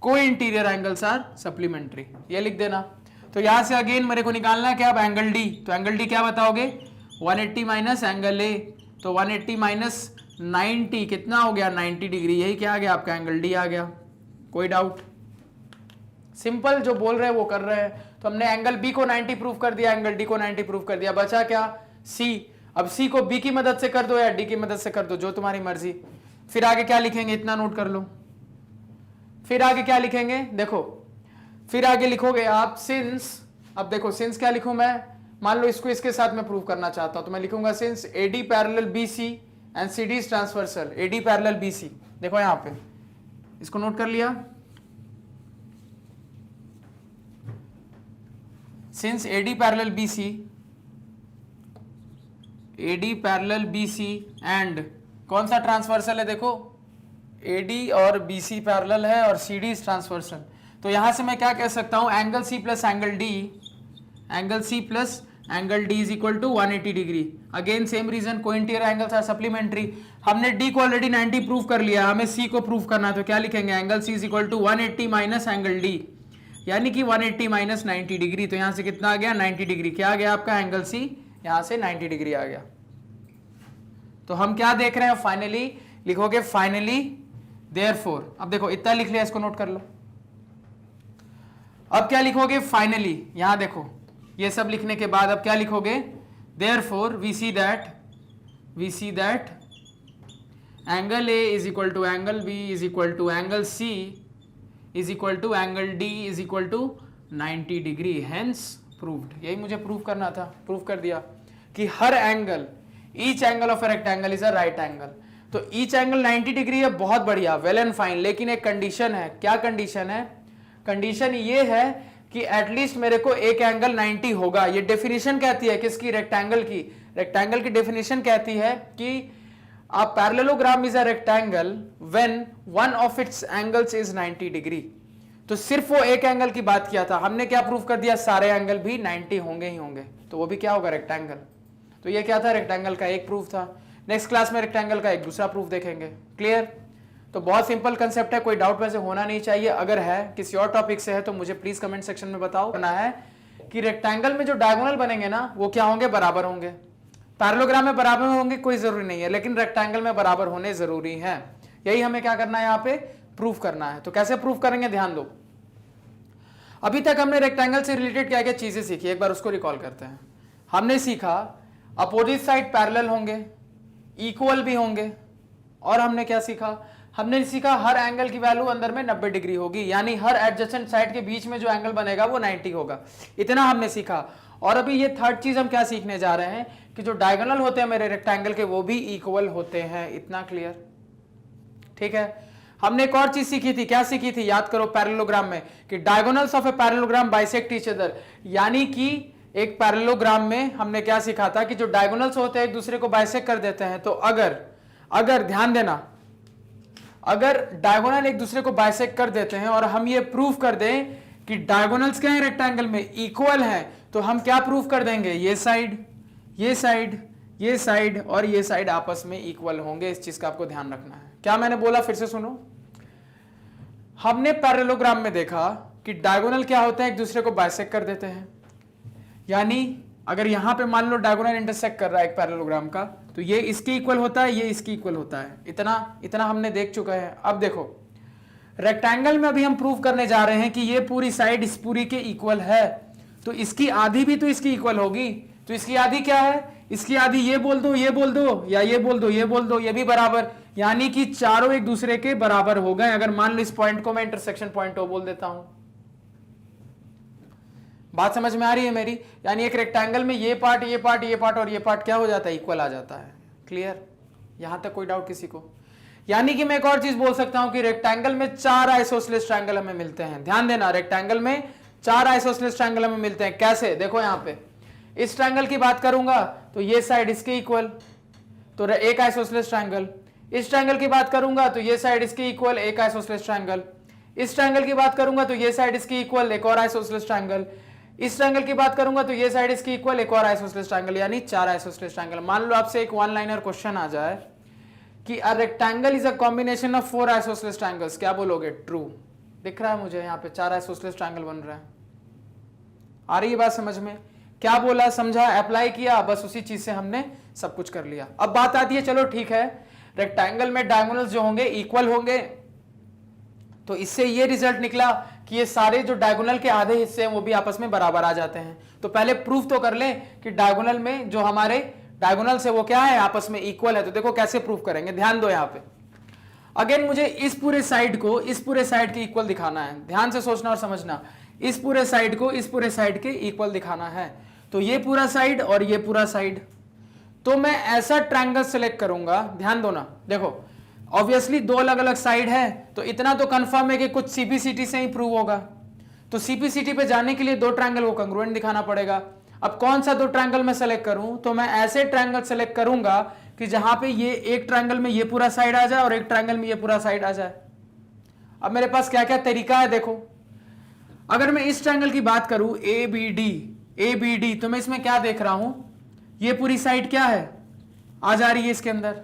co interior angles are supplementary, ये लिख देना। तो यहां से अगेन मेरे को निकालना है क्या, अब एंगल डी। तो एंगल डी क्या बताओगे, 180 माइनस एंगल ए, तो 180 माइनस 90 कितना हो गया, 90 डिग्री। यही क्या आ गया आपका, एंगल डी आ गया। कोई डाउट? सिंपल, जो बोल रहे हैं वो कर रहे हैं। तो हमने एंगल बी को 90 प्रूव कर दिया, एंगल डी को 90 प्रूव कर दिया, बचा क्या, सी। अब सी को बी की मदद से कर दो या डी की मदद से कर दो, जो तुम्हारी मर्जी। फिर आगे क्या लिखेंगे, इतना नोट कर लो। फिर आगे क्या लिखेंगे, देखो, फिर आगे लिखोगे आप सिंस, अब देखो सिंस क्या लिखूं मैं, मान लो इसको इसके साथ मैं प्रूव करना चाहता हूं, तो मैं लिखूंगा since AD parallel BC and CD is transversal, AD parallel BC. देखो यहां पे, इसको नोट कर लिया, since AD parallel BC, AD parallel BC and कौन सा ट्रांसवर्सल है, देखो एडी और बीसी पैरेलल है और सीडी इज ट्रांसवर्सल। तो यहां से मैं क्या कह सकता हूं, angle C plus angle D, angle C plus angle D is equal to 180 degree. Again same reason, cointerior angles are supplementary. हमने डी को ऑलरेडी 90 प्रूव कर लिया, हमें सी को प्रूव करना है। तो क्या लिखेंगे, angle C is equal to 180 minus angle D, यानी कि 180 माइनस 90 डिग्री। तो यहां से कितना आ गया, 90 डिग्री। क्या आ गया आपका, एंगल सी यहां से 90 डिग्री आ गया। तो हम क्या देख रहे हैं, फाइनली लिखोगे फाइनली देयरफॉर। अब देखो इतना लिख लिया, इसको नोट कर लो। अब क्या लिखोगे, फाइनली, यहां देखो ये सब लिखने के बाद अब क्या लिखोगे, therefore we see that angle A is equal to angle B is equal to angle C is equal to angle D is equal to 90 degree, hence proved. यही मुझे प्रूव करना था, प्रूव कर दिया कि हर angle, each angle of a rectangle is a right angle. तो each angle 90 degree है, बहुत बढ़िया, वेल एंड फाइन। लेकिन एक कंडीशन है, क्या कंडीशन है, कंडीशन ये है कि एटलीस्ट मेरे को एक एंगल 90 होगा। ये डेफिनेशन कहती है किसकी, रेक्टेंगल की। रेक्टेंगल की डेफिनेशन कहती है कि a parallelogram is a rectangle when one of its angles is 90 degree. तो सिर्फ वो एक एंगल की बात किया था, हमने क्या प्रूफ कर दिया, सारे एंगल भी 90 होंगे ही होंगे। तो वो भी क्या होगा, रेक्टेंगल। तो ये क्या था, रेक्टेंगल का एक प्रूफ था। नेक्स्ट क्लास में रेक्टेंगल का एक दूसरा प्रूफ देखेंगे। क्लियर? तो बहुत सिंपल कंसेप्ट है, कोई डाउट वैसे होना नहीं चाहिए। अगर है किसी और टॉपिक से है तो मुझे प्लीज कमेंट सेक्शन में बताओ। करना है कि रेक्टेंगल में जो डायगोनल बनेंगे ना, वो क्या होंगे, बराबर होंगे। पैरेललोग्राम में बराबर होंगे कोई जरूरी नहीं है, लेकिन रेक्टेंगल में बराबर होने जरूरी है। यही हमें क्या करना है, यहाँ पे प्रूफ करना है। तो कैसे प्रूफ करेंगे, ध्यान दो। अभी तक हमने रेक्टेंगल से रिलेटेड क्या क्या चीजें सीखी, एक बार उसको रिकॉल करते हैं। हमने सीखा अपोजिट साइड पैरेलल होंगे, इक्वल भी होंगे, और हमने क्या सीखा, हमने सीखा हर एंगल की वैल्यू अंदर में 90 डिग्री होगी, यानी हर एडजेसेंट साइड के बीच में जो एंगल बनेगा वो 90 होगा। इतना हमने सीखा। और अभी ये थर्ड चीज हम क्या सीखने जा रहे हैं कि जो डायगोनल होते हैं मेरे रेक्टेंगल के, वो भी इक्वल होते हैं। इतना क्लियर? ठीक है। हमने एक और चीज सीखी थी, क्या सीखी थी, याद करो, पैरेललोग्राम में, कि diagonals of a parallelogram bisect each other. यानी कि एक पैरेललोग्राम में हमने क्या सीखा था कि जो डायगोनल्स होते हैं एक दूसरे को बाइसेक्ट कर देते हैं। तो अगर ध्यान देना, अगर डायगोनल एक दूसरे को बाइसेक्ट कर देते हैं और हम ये प्रूव कर दें कि डायगोनल्स क्या है रेक्टेंगल में, इक्वल है, तो हम क्या प्रूव कर देंगे, ये साइड, ये साइड, ये साइड और ये साइड आपस में इक्वल होंगे। इस चीज का आपको ध्यान रखना है। क्या मैंने बोला, फिर से सुनो। हमने पैरेललोग्राम में देखा कि डायगोनल क्या होते हैं, एक दूसरे को बाइसेक्ट कर देते हैं। यानी अगर यहां पे मान लो डायगोनल इंटरसेक्ट कर रहा है एक पैरेललोग्राम का, तो तो ये इसके इक्वल होता है, ये इसके इक्वल होता है। इतना इतना हमने देख चुका है। अब देखो रेक्टेंगल में अभी हम प्रूव करने जा रहे हैं कि ये पूरी साइड इस पूरी के इक्वल है, तो इसकी आधी भी तो इसकी इक्वल होगी। तो इसकी आधी क्या है? इसकी आधी ये बोल दो, ये बोल दो, या ये बोल दो, ये बोल दो, ये भी बराबर, यानी कि चारों एक दूसरे के बराबर हो गए। अगर मान लो इस पॉइंट को मैं इंटरसेक्शन पॉइंट ओ बोल देता हूं। बात समझ में आ रही है मेरी? यानी एक रेक्टेंगल में ये पार्ट, ये पार्ट, ये पार्ट और ये पार्ट क्या हो जाता है? इक्वल आ जाता है। क्लियर? यहां तक कोई डाउट किसी को? यानी कि मैं एक और चीज बोल सकता हूं कि रेक्टेंगल में 4 आइसोसेलेस ट्रायंगल हमें मिलते हैं। ध्यान देना, रेक्टेंगल में 4 आइसोसेलेस ट्रायंगल हमें मिलते हैं। कैसे? देखो यहां पे इस ट्रायंगल की बात करूंगा तो ये साइड इसके इक्वल, तो एक आइसोसेलेस ट्रायंगल। इस ट्रायंगल की बात करूंगा तो ये साइड इसके इक्वल, एक आइसोसेलेस ट्रायंगल। इस ट्रायंगल की बात करूंगा तो ये साइड इसके इक्वल, एक और आइसोसेलेस ट्रायंगल। इस ट्रायंगल की बात करूंगा तो ये साइड इसकी इक्वल, एक और आइसोसेलेस ट्रायंगल, यानी 4 आइसोसेलेस ट्रायंगल। मान लो आपसे एक वन लाइनर क्वेश्चन आ जाए कि a rectangle is a combination of 4 isosceles triangles, क्या बोलोगे? ट्रू। दिख रहा है मुझे यहाँ पे 4 आइसोसेलेस ट्रायंगल बन रहा है। आ रही है बात समझ में? क्या बोला, समझा, अप्लाई किया, बस उसी चीज से हमने सब कुछ कर लिया। अब बात आती है, चलो ठीक है, रेक्टेंगल में डायगोनल्स जो होंगे इक्वल होंगे, तो इससे ये रिजल्ट निकला कि ये सारे जो डायगोनल के आधे हिस्से हैं वो भी आपस में बराबर आ जाते हैं। तो पहले प्रूफ तो कर लें कि डायगोनल में जो हमारे डायगोनल से वो क्या है? आपस में इक्वल है। तो देखो कैसे प्रूफ करेंगे, ध्यान दो। यहां पे अगेन मुझे इस पूरे साइड को इस पूरे साइड के इक्वल दिखाना है। ध्यान से सोचना और समझना, इस पूरे साइड को इस पूरे साइड के इक्वल दिखाना है। तो ये पूरा साइड और ये पूरा साइड, तो मैं ऐसा ट्रायंगल सेलेक्ट करूंगा। ध्यान दो ना, देखो ऑब्वियसली 2 अलग अलग साइड है, तो इतना तो कंफर्म है कि कुछ सीपीसीटी से ही प्रूव होगा। तो सीपीसीटी पे जाने के लिए 2 ट्रायंगल को कंग्रुएंट दिखाना पड़ेगा। अब कौन सा 2 ट्रायंगल मैं सेलेक्ट करूं? तो मैं ऐसे ट्रायंगल सेलेक्ट करूंगा कि जहां पे ये एक ट्रायंगल में ये पूरा साइड आ जाए और एक ट्रायंगल में ये पूरा साइड आ जाए। अब मेरे पास क्या क्या तरीका है, देखो अगर मैं इस ट्रायंगल की बात करूं ए बी डी, तो मैं इसमें क्या देख रहा हूं? ये पूरी साइड क्या है? आ जा रही है इसके अंदर।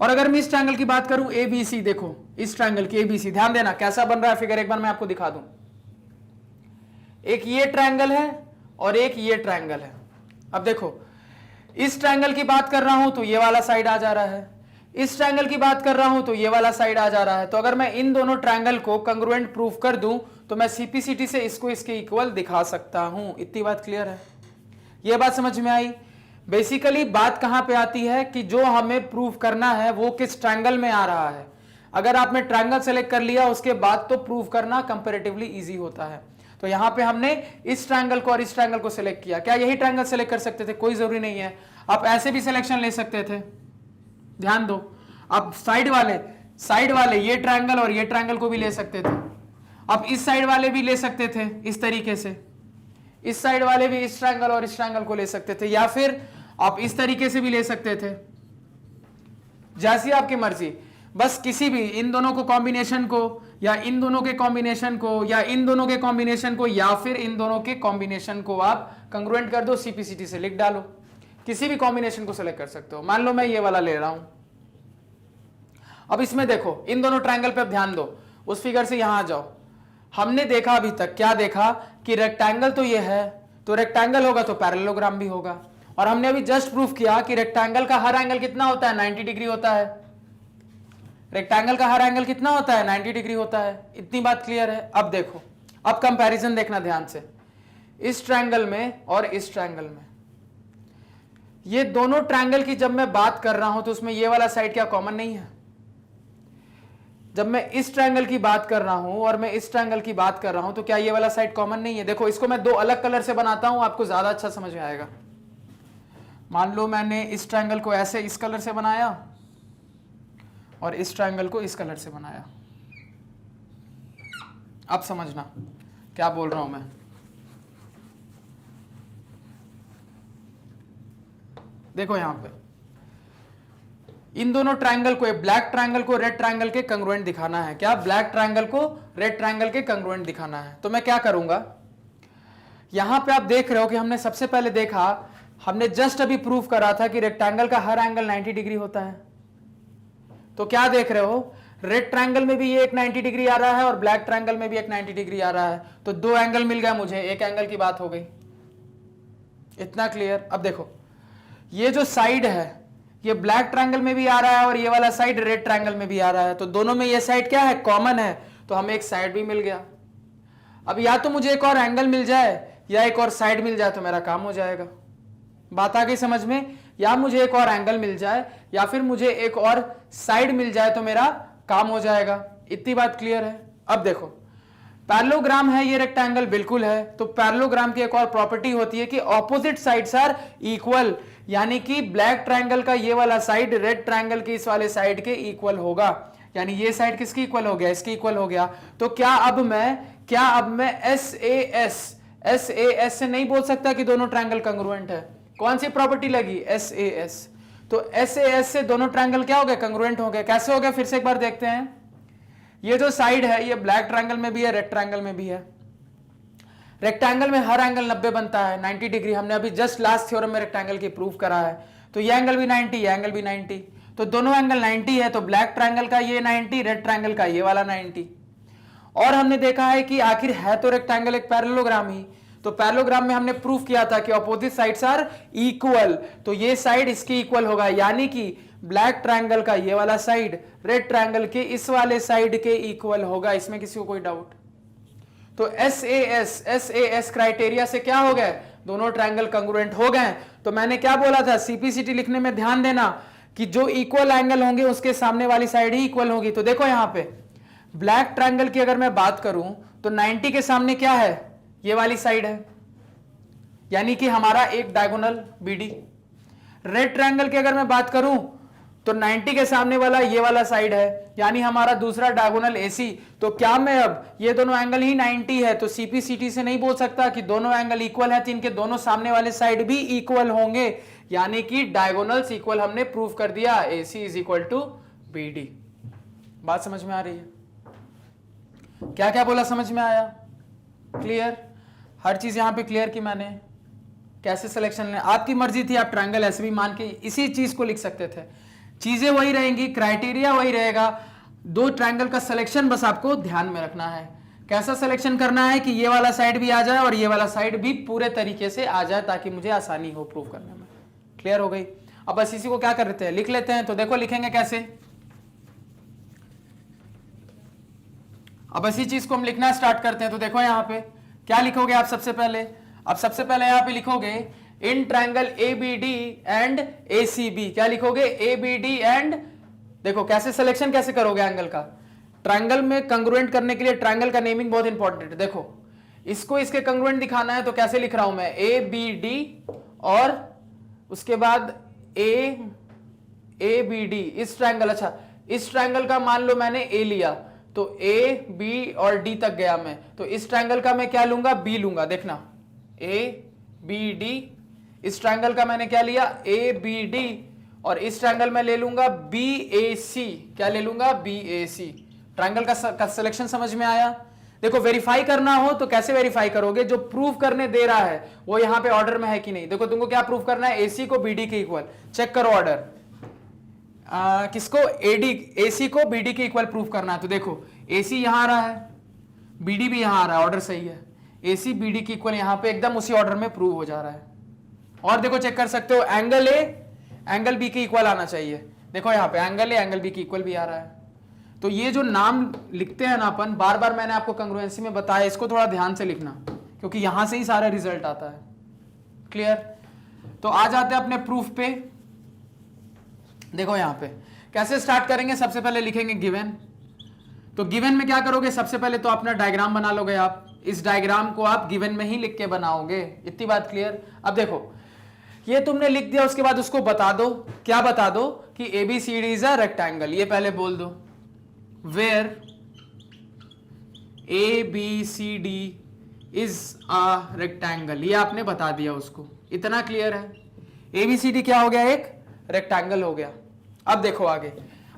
और अगर मैं इस ट्रायंगल की बात करूं ए बी सी, देखो इस ट्रायंगल की एबीसी, ध्यान देना कैसा बन रहा है फिगर, एक बार मैं आपको दिखा दूं। एक ये ट्रायंगल है और एक ये ट्रायंगल है। अब देखो इस ट्रायंगल की बात कर रहा हूं तो ये वाला साइड आ जा रहा है, इस ट्रायंगल की बात कर रहा हूं तो ये वाला साइड आ जा रहा है। तो अगर मैं इन दोनों ट्रायंगल को कंग्रुएंट प्रूफ कर दूं तो मैं सीपीसीटी से इसको इसके इक्वल दिखा सकता हूं। इतनी बात क्लियर है? ये बात समझ में आई? बेसिकली बात कहां पे आती है कि जो हमें प्रूफ करना है वो किस ट्रायंगल में आ रहा है। अगर आपने ट्रायंगल सेलेक्ट कर लिया उसके बाद तो प्रूफ करना कंपैरेटिवली इजी होता है। तो यहां पे हमने इस ट्रायंगल को और इस ट्रायंगल को सिलेक्ट किया। क्या यही ट्रायंगल सेलेक्ट कर सकते थे? कोई जरूरी नहीं है, आप ऐसे भी सिलेक्शन ले सकते थे। ध्यान दो, आप साइड वाले ये ट्रायंगल और ये ट्रायंगल को भी ले सकते थे। आप इस साइड वाले भी ले सकते थे इस तरीके से, इस साइड वाले भी इस ट्रायंगल और इस ट्रायंगल को ले सकते थे, या फिर आप इस तरीके से भी ले सकते थे, जैसी आपकी मर्जी। बस किसी भी इन दोनों को कॉम्बिनेशन को, या इन दोनों के कॉम्बिनेशन को, या इन दोनों के कॉम्बिनेशन को, या फिर इन दोनों के कॉम्बिनेशन को आप कंग्रुएंट कर दो, सीपीसीटी से लिख डालो। किसी भी कॉम्बिनेशन को सेलेक्ट कर सकते हो। मान लो मैं ये वाला ले रहा हूं। अब इसमें देखो इन दोनों ट्रायंगल पे अब ध्यान दो, उस फिगर से यहां आ जाओ। हमने देखा अभी तक, क्या देखा कि रेक्टेंगल तो ये है, तो रेक्टेंगल होगा तो पैरेललोग्राम भी होगा। और हमने अभी जस्ट प्रूफ किया कि रेक्टेंगल का हर एंगल कितना होता है? 90 डिग्री होता है। रेक्टेंगल का हर एंगल कितना होता है? 90 डिग्री होता है। इतनी बात क्लियर है? अब देखो, अब कंपैरिजन देखना ध्यान से, इस ट्रायंगल में और इस ट्रायंगल में। ये दोनों ट्रायंगल की जब मैं बात कर रहा हूं तो उसमें ये वाला साइड क्या कॉमन नहीं है? जब मैं इस ट्रायंगल की बात कर रहा हूं और मैं इस ट्रायंगल की बात कर रहा हूं तो क्या ये वाला साइड कॉमन नहीं है? देखो इसको मैं 2 अलग कलर से बनाता हूं, आपको ज्यादा अच्छा समझ में आएगा। मान लो मैंने इस ट्रायंगल को ऐसे इस कलर से बनाया और इस ट्रायंगल को इस कलर से बनाया। अब समझना क्या बोल रहा हूं मैं। देखो यहां पे इन दोनों ट्रायंगल को, ब्लैक ट्रायंगल को रेड ट्रायंगल के कंग्रुएंट दिखाना है। क्या? ब्लैक ट्रायंगल को रेड ट्रायंगल के कंग्रुएंट दिखाना है। तो मैं क्या करूंगा, यहां पे आप देख रहे हो कि हमने सबसे पहले देखा, हमने जस्ट अभी प्रूफ करा था कि रेक्टेंगल का हर एंगल 90 डिग्री होता है। तो क्या देख रहे हो, रेड ट्रायंगल में भी ये एक 90 डिग्री आ रहा है और ब्लैक ट्रायंगल में भी एक 90 डिग्री आ रहा है। तो 2 एंगल मिल गया मुझे, एक एंगल की बात हो गई। इतना क्लियर? अब देखो ये जो साइड है ये ब्लैक ट्रायंगल में भी आ रहा है और ये वाला साइड रेड ट्रायंगल में भी आ रहा है, तो दोनों में ये साइड क्या है, कॉमन है, तो हमें एक साइड भी मिल गया। अब या तो मुझे एक और एंगल मिल जाए या एक और साइड मिल जाए तो मेरा काम हो जाएगा। बात आ गई समझ में? या मुझे एक और एंगल मिल जाए या फिर मुझे एक और साइड मिल जाए तो मेरा काम हो जाएगा। इतनी बात क्लियर है? अब देखो, पैरेललोग्राम है, ये रेक्टेंगल बिल्कुल है, तो पैरेललोग्राम की एक और प्रॉपर्टी होती है कि ऑपोजिट साइड्स आर इक्वल, यानी कि ब्लैक ट्रायंगल का ये वाला साइड रेड ट्रायंगल के इस वाले साइड के इक्वल होगा, यानी ये साइड किसकी इक्वल हो गया, इसकी इक्वल हो गया। तो क्या अब मैं SAS से नहीं बोल सकता कि दोनों ट्रायंगल कंग्रुएंट है? कौन सी प्रॉपर्टी लगी, SAS। तो SAS से दोनों ट्रायंगल क्या हो गए, कंग्रुएंट हो गए। कैसे हो गए, फिर से एक बार देखते हैं। ये जो साइड है ये ब्लैक ट्रायंगल में भी है, रेड ट्रायंगल में भी है। रेक्टेंगल में हर एंगल 90 बनता है, 90 डिग्री। हमने अभी जस्ट लास्ट थ्योरम में रेक्टेंगल की प्रूफ करा है। तो ये एंगल भी 90, ये एंगल भी 90, तो दोनों एंगल 90 है। तो ब्लैक ट्रायंगल का ये 90, रेड ट्रायंगल का ये वाला 90। और हमने देखा है कि आखिर है तो रेक्टेंगल एक पैरेललोग्राम ही, तो पैरेललोग्राम में हमने प्रूफ किया था कि ऑपोजिट साइड्स आर इक्वल, तो ये साइड इसकी इक्वल होगा, यानी कि ब्लैक ट्रायंगल का ये वाला साइड रेड ट्रायंगल के इस वाले साइड के इक्वल होगा। इसमें किसी को कोई डाउट? तो SAS क्राइटेरिया से क्या हो गए, दोनों ट्रायंगल कंग्रुएंट हो गए। तो मैंने क्या बोला था, CPCT लिखने में ध्यान देना कि जो इक्वल एंगल होंगे उसके सामने वाली साइड ही इक्वल होगी। तो देखो यहां पे ब्लैक ट्रायंगल की अगर मैं बात करूं तो 90 के सामने क्या है, ये वाली साइड है, यानी कि हमारा एक डायगोनल BD। रेड ट्रायंगल की अगर मैं बात करूं तो 90 के सामने वाला ये वाला साइड है, यानी हमारा दूसरा डायगोनल AC। तो क्या मैं अब ये दोनों एंगल ही 90 है, तो CPCT से नहीं बोल सकता कि दोनों एंगल इक्वल है, तो इनके दोनों सामने वाले साइड भी इक्वल होंगे, यानी कि डायगोनल्स इक्वल हमने प्रूफ कर दिया, AC is equal to BD। बात समझ में आ रही है? क्या क्या बोला, समझ में आया? क्लियर? हर चीज यहां पे क्लियर की मैंने। कैसे सिलेक्शन लेना आपकी मर्जी थी, आप ट्रायंगल ऐसे भी मान के इसी चीज को लिख सकते थे। चीजें वही रहेंगी, क्राइटेरिया वही रहेगा, दो ट्रायंगल का सिलेक्शन बस आपको ध्यान में रखना है। कैसा सिलेक्शन करना है कि ये वाला साइड भी आ जाए और ये वाला साइड भी पूरे तरीके से आ जाए, ताकि मुझे आसानी हो प्रूव करने में। क्लियर हो गई? अब बस इसी को क्या कर लेते हैं, लिख लेते हैं। तो देखो लिखेंगे कैसे, अब इसी चीज को हम लिखना स्टार्ट करते हैं। तो देखो यहां पे क्या लिखोगे आप सबसे पहले, अब सबसे पहले यहां पे लिखोगे in triangle ABD and ACB। क्या लिखोगे, ABD एंड, देखो कैसे सिलेक्शन कैसे करोगे एंगल का। ट्रायंगल में कंग्रुएंट करने के लिए ट्रायंगल का नेमिंग बहुत इंपॉर्टेंट है। देखो इसको इसके कंग्रुएंट दिखाना है, तो कैसे लिख रहा हूं मैं, ABD और उसके बाद ABD इस ट्रायंगल। अच्छा, इस ट्रायंगल का मान लो मैंने A लिया, तो A B और D तक गया मैं, तो इस ट्रायंगल का मैं क्या लूंगा, B लूंगा। देखना ABD, इस ट्रायंगल का मैंने क्या लिया, ABD, और इस ट्रायंगल में ले लूंगा BAC। क्या ले लूंगा, BAC। ट्रायंगल का सिलेक्शन समझ में आया? देखो वेरीफाई करना हो तो कैसे वेरीफाई करोगे, जो प्रूफ करने दे रहा है वो यहां पे ऑर्डर में है कि नहीं। देखो तुमको क्या प्रूफ करना है, AC को BD के इक्वल, चेक करो ऑर्डर। किसको, AC को BD के इक्वल प्रूफ करना है। तो देखो AC यहां आ रहा है, BD भी यहां आ रहा है, ऑर्डर सही है। AC BD के इक्वल यहां पे एकदम उसी ऑर्डर में प्रूव हो जा रहा है। और देखो चेक कर सकते हो, एंगल A एंगल B के इक्वल आना चाहिए। देखो यहां पे एंगल A एंगल B के इक्वल भी आ रहा है। तो ये जो नाम लिखते हैं ना अपन, बार बार मैंने आपको कंग्रुएंसी में बताया, इसको थोड़ा ध्यान से लिखना, क्योंकि यहां से ही सारा रिजल्ट आता है। क्लियर? तो आ जाते हैं अपने प्रूफ पे। देखो यहां पे कैसे स्टार्ट करेंगे, सबसे पहले लिखेंगे गिवन। तो गिवन में क्या करोगे, सबसे पहले तो अपना डायग्राम बना लोगे आप। इस डायग्राम को आप गिवन में ही लिख के बनाओगे। इतनी बात क्लियर? अब देखो ये तुमने लिख दिया, उसके बाद उसको बता दो। क्या बता दो कि ABCD इज अ रेक्टेंगल, ये पहले बोल दो। Where ABCD is a rectangle, ये आपने बता दिया उसको। इतना क्लियर है? ABCD क्या हो गया, एक रेक्टेंगल हो गया। अब देखो आगे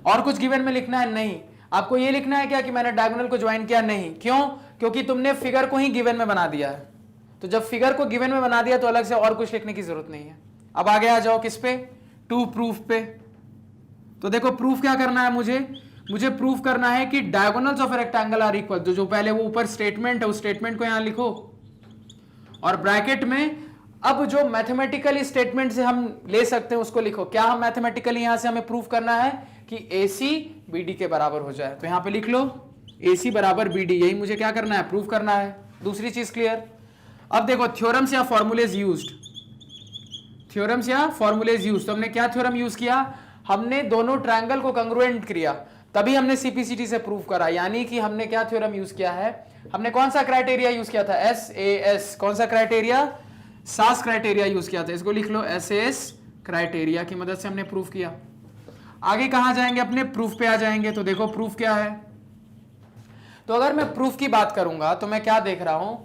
और कुछ गिवन में लिखना है? नहीं। आपको ये लिखना है क्या कि मैंने डायगोनल को ज्वाइन किया? नहीं। क्यों? क्योंकि तुमने फिगर को ही गिवन में बना दिया है। तो जब फिगर को गिवन में बना दिया तो अलग से और कुछ लिखने की जरूरत नहीं है। अब आगे आ जाओ किस पे, टू प्रूफ पे। तो देखो प्रूफ क्या करना है मुझे प्रूफ करना है कि diagonals of a rectangle are equal. तो जो पहले वो ऊपर स्टेटमेंट है उस स्टेटमेंट को यहां लिखो और ब्रैकेट में अब जो मैथमेटिकली स्टेटमेंट से हम ले सकते हैं उसको लिखो। क्या हम मैथमेटिकली यहां से हमें प्रूफ करना है कि AC BD के बराबर हो जाए, तो यहां पे लिख लो AC बराबर BD, यही मुझे क्या करना है, प्रूफ करना है। दूसरी चीज क्लियर। अब देखो थ्योरम्स या फॉर्मूलेज यूज्ड, थ्योरम्स या फॉर्मूलेज यूज, तो हमने क्या थ्योरम यूज किया, हमने दोनों ट्रायंगल को कंग्रुएंट किया, तभी हमने CPCT से प्रूफ करा। यानी कि हमने क्या थ्योरम यूज किया है, हमने कौन सा क्राइटेरिया यूज किया था, SAS, कौन सा क्राइटेरिया, SAS क्राइटेरिया यूज किया था। इसको लिख लो SAS क्राइटेरिया की मदद से हमने प्रूफ किया। आगे कहां जाएंगे, अपने प्रूफ पे आ जाएंगे। तो देखो प्रूफ क्या है, तो अगर मैं प्रूफ की बात करूंगा तो मैं क्या देख रहा हूं,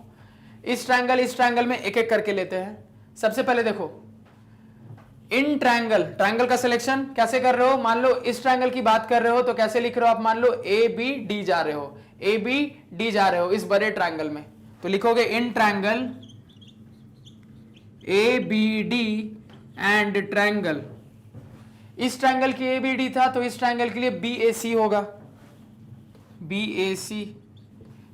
इस ट्रायंगल में एक एक करके लेते हैं। सबसे पहले देखो इन ट्रायंगल का सिलेक्शन कैसे कर रहे हो, मान लो इस ट्रायंगल की बात कर रहे हो तो कैसे लिख रहे हो आप, मान लो ABD जा रहे हो, ABD जा रहे हो इस बड़े ट्रायंगल में, तो लिखोगे in triangle ABD and triangle, इस ट्रायंगल की ABD था तो इस ट्रायंगल के लिए BAC होगा, BAC।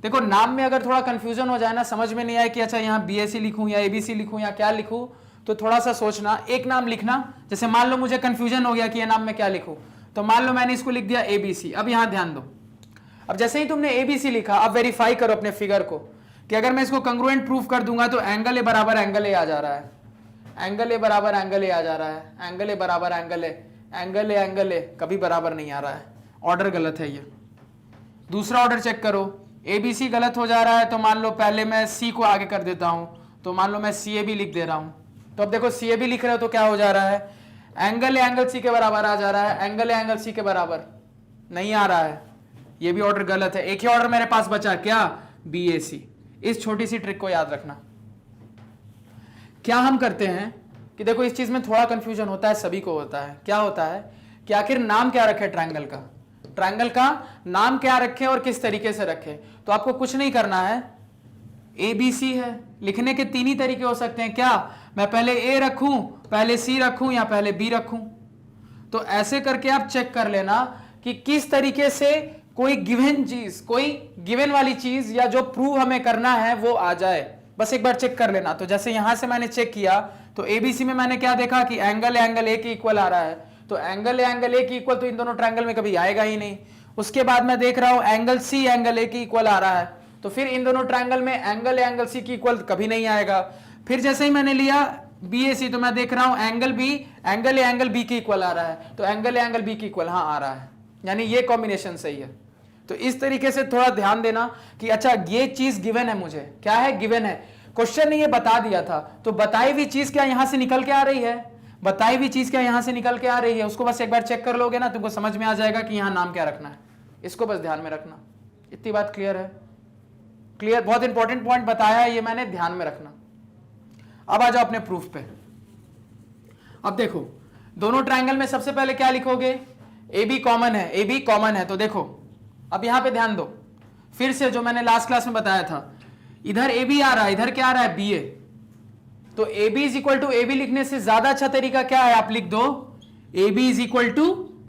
देखो नाम में अगर थोड़ा कंफ्यूजन हो जाए ना, समझ में नहीं आए कि अच्छा यहाँ BAC लिखूं या ABC लिखूं या क्या लिखूं, तो थोड़ा सा सोचना, एक नाम लिखना। जैसे मान लो मुझे कंफ्यूजन हो गया कि ये नाम में क्या लिखूं, तो मान लो मैंने इसको लिख दिया ABC। अब यहां ध्यान दो, अब जैसे ही तुमने ABC लिखा, अब वेरीफाई करो अपने फिगर को कि अगर मैं इसको कंग्रुएंट प्रूफ कर दूंगा तो एंगल A बराबर एंगल A आ जा रहा है, एंगल A बराबर एंगल A आ जा रहा है, एंगल A बराबर एंगल A, एंगल A कभी बराबर नहीं आ रहा है, ऑर्डर गलत है ये। दूसरा ऑर्डर चेक करो, ABC गलत हो जा रहा है, तो मान लो पहले मैं C को आगे कर देता हूं, तो मान लो मैं CAB लिख दे रहा हूं, तो अब देखो CAB लिख रहे हो तो क्या हो जा रहा है, एंगल A एंगल C के बराबर आ जा रहा है, एंगल A एंगल C के बराबर नहीं आ रहा है, ये भी ऑर्डर गलत है। एक ही ऑर्डर मेरे पास बचा, क्या, BAC। इस छोटी सी ट्रिक को याद रखना। क्या हम करते हैं कि देखो इस चीज में थोड़ा कंफ्यूजन होता है, सभी को होता है। क्या होता है कि आखिर नाम क्या रखे ट्रायंगल का, ट्रायंगल का नाम क्या रखे और किस तरीके से रखे। तो आपको कुछ नहीं करना है, ABC है, लिखने के तीन ही तरीके हो सकते हैं। क्या, मैं पहले A रखूं, पहले C रखूं या पहले B रखूं। तो ऐसे करके आप चेक कर लेना कि किस तरीके से कोई गिवन चीज, कोई गिवन वाली चीज या जो प्रूव हमें करना है वो आ जाए, बस एक बार चेक कर लेना। तो जैसे यहां से मैंने चेक किया तो ABC में मैंने क्या देखा कि एंगल A के इक्वल आ रहा है, तो एंगल A के इक्वल तो इन दोनों ट्रायंगल में कभी आएगा ही नहीं। उसके बाद मैं देख रहा हूं एंगल C A के इक्वल आ रहा है, तो फिर इन दोनों ट्रायंगल में एंगल A C के इक्वल कभी नहीं आएगा। फिर जैसे ही मैंने लिया BAC तो मैं देख रहा हूं एंगल A B के इक्वल आ रहा है, तो एंगल A B के इक्वल हाँ आ रहा है, यानी ये कॉम्बिनेशन सही है। तो इस तरीके से थोड़ा ध्यान देना कि अच्छा ये चीज गिवन है, मुझे क्या है, गिवन है, क्वेश्चन ने ये बता दिया था, तो बताई हुई चीज क्या यहां से निकल के आ रही है, बताई हुई चीज क्या यहां से निकल के आ रही है, उसको बस एक बार चेक कर लोगे ना, तुमको समझ में आ जाएगा कि यहां नाम क्या रखना है। इसको बस ध्यान में रखना। इतनी बात क्लियर है? क्लियर, बहुत इंपॉर्टेंट पॉइंट बताया है ये मैंने, ध्यान में रखना। अब आ जाओ अपने प्रूफ पे। अब देखो दोनों ट्रायंगल में सबसे पहले क्या लिखोगे, AB कॉमन है, AB कॉमन है। तो देखो अब यहां पे ध्यान दो, फिर से जो मैंने लास्ट क्लास में बताया था, इधर AB आ रहा है, इधर क्या आ रहा है, BA। तो AB is equal to AB लिखने से ज्यादा अच्छा तरीका क्या है, आप लिख दो AB is equal to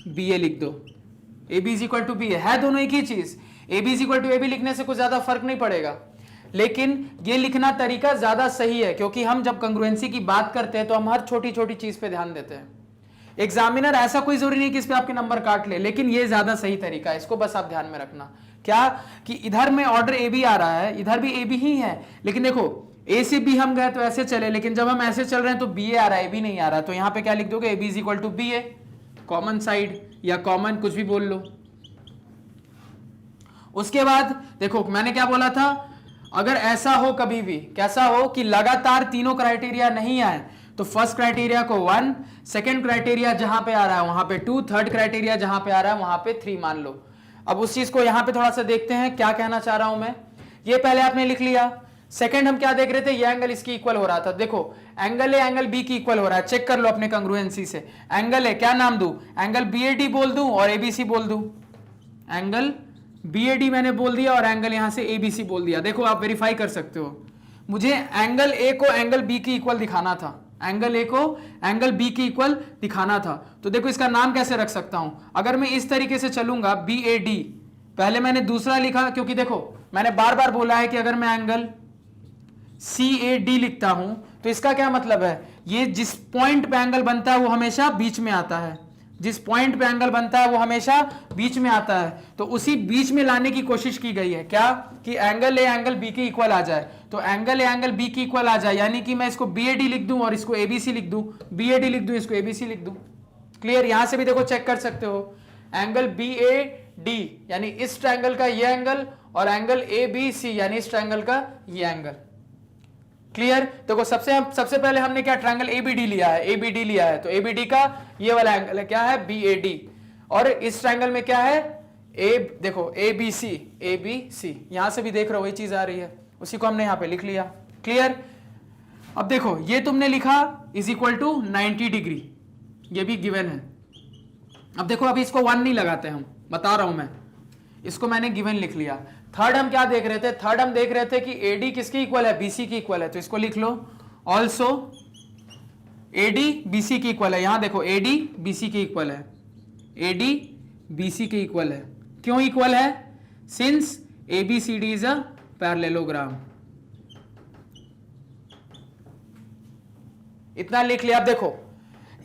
BA लिख दो। AB is equal to BA है, दोनों एक ही चीज। AB is equal to AB लिखने से कुछ ज्यादा फर्क नहीं पड़ेगा, लेकिन ये लिखना तरीका ज्यादा सही है, क्योंकि हम जब कंग्रुएंसी की बात करते हैं तो हम हर छोटी छोटी चीज पे ध्यान देते हैं। एग्जामिनर ऐसा कोई जरूरी नहीं कि इस पे आपके नंबर काट ले, लेकिन ये ज्यादा सही तरीका है, इसको बस आप ध्यान में रखना। क्या कि इधर में ऑर्डर AB आ रहा है, इधर भी AB ही है, लेकिन देखो A से B हम गए तो ऐसे चले, लेकिन जब हम ऐसे चल रहे हैं तो BA आ रहा है, AB नहीं आ रहा है। तो यहां पे क्या लिख दोगे, AB is equal to BA, common side या कॉमन कुछ भी बोल लो। उसके बाद देखो मैंने क्या बोला था, अगर ऐसा हो कभी भी, कैसा हो कि लगातार तीनों क्राइटेरिया नहीं आए, तो फर्स्ट क्राइटेरिया को 1, सेकंड क्राइटेरिया जहां पे आ रहा है वहां पे 2, थर्ड क्राइटेरिया जहां पे आ रहा है वहां पे 3 मान लो। अब उस चीज को यहां पे थोड़ा सा देखते हैं क्या कहना चाह रहा हूं मैं। ये पहले आपने लिख लिया। सेकंड हम क्या देख रहे थे, ये एंगल इसकी इक्वल हो रहा था। देखो एंगल A एंगल B की इक्वल हो रहा है, चेक कर लो अपने कंग्रुएंसी से। एंगल A क्या नाम दूं, एंगल BAD बोल दूं और ABC बोल दूं। एंगल BAD मैंने बोल दिया और एंगल यहां से ABC बोल दिया। देखो आप वेरीफाई कर सकते हो, मुझे एंगल A को एंगल B की इक्वल दिखाना था, एंगल A को एंगल B की इक्वल दिखाना था। तो देखो इसका नाम कैसे रख सकता हूं, अगर मैं इस तरीके से चलूंगा BAD, पहले मैंने दूसरा लिखा, क्योंकि देखो मैंने बार बार बोला है कि अगर मैं एंगल CAD लिखता हूं तो इसका क्या मतलब है, ये जिस पॉइंट पे एंगल बनता है वो हमेशा बीच में आता है, जिस पॉइंट पे एंगल बनता है वो हमेशा बीच में आता है, तो उसी बीच में लाने की कोशिश की गई है, क्या कि एंगल ए एंगल बी के इक्वल आ जाए। तो एंगल ए एंगल बी के इक्वल आ जाए यानी कि मैं इसको BAD लिख दूं और इसको ABC लिख दूं, BAD लिख दूं इसको ABC लिख दूं। क्लियर, यहां से भी देखो चेक कर सकते हो, एंगल BAD यानी इस ट्रायंगल का ये एंगल और एंगल ABC यानी इस ट्रायंगल का ये एंगल। क्लियर, देखो सबसे पहले हमने क्या ट्रायंगल ABD लिया है, ABD लिया है, तो ABD का ये वाला एंगल है क्या है BAD, और इस ट्रायंगल में क्या है देखो ABC, यहां से भी देख रहे हो वही चीज आ रही है, उसी को हमने यहां पे लिख लिया। क्लियर, अब देखो ये तुमने लिखा इज इक्वल टू 90 डिग्री, ये भी गिवन है। अब देखो अभी इसको 1 नहीं लगाते, हम बता रहा हूं मैं, इसको मैंने गिवन लिख लिया। थर्ड हम क्या देख रहे थे, थर्ड हम देख रहे थे कि AD किसकी इक्वल है, BC की इक्वल है, तो इसको लिख लो ऑल्सो AD BC की इक्वल है। यहां देखो AD BC की इक्वल है, AD BC की इक्वल है। क्यों इक्वल है, since ABCD is a parallelogram. इतना लिख लिया। अब देखो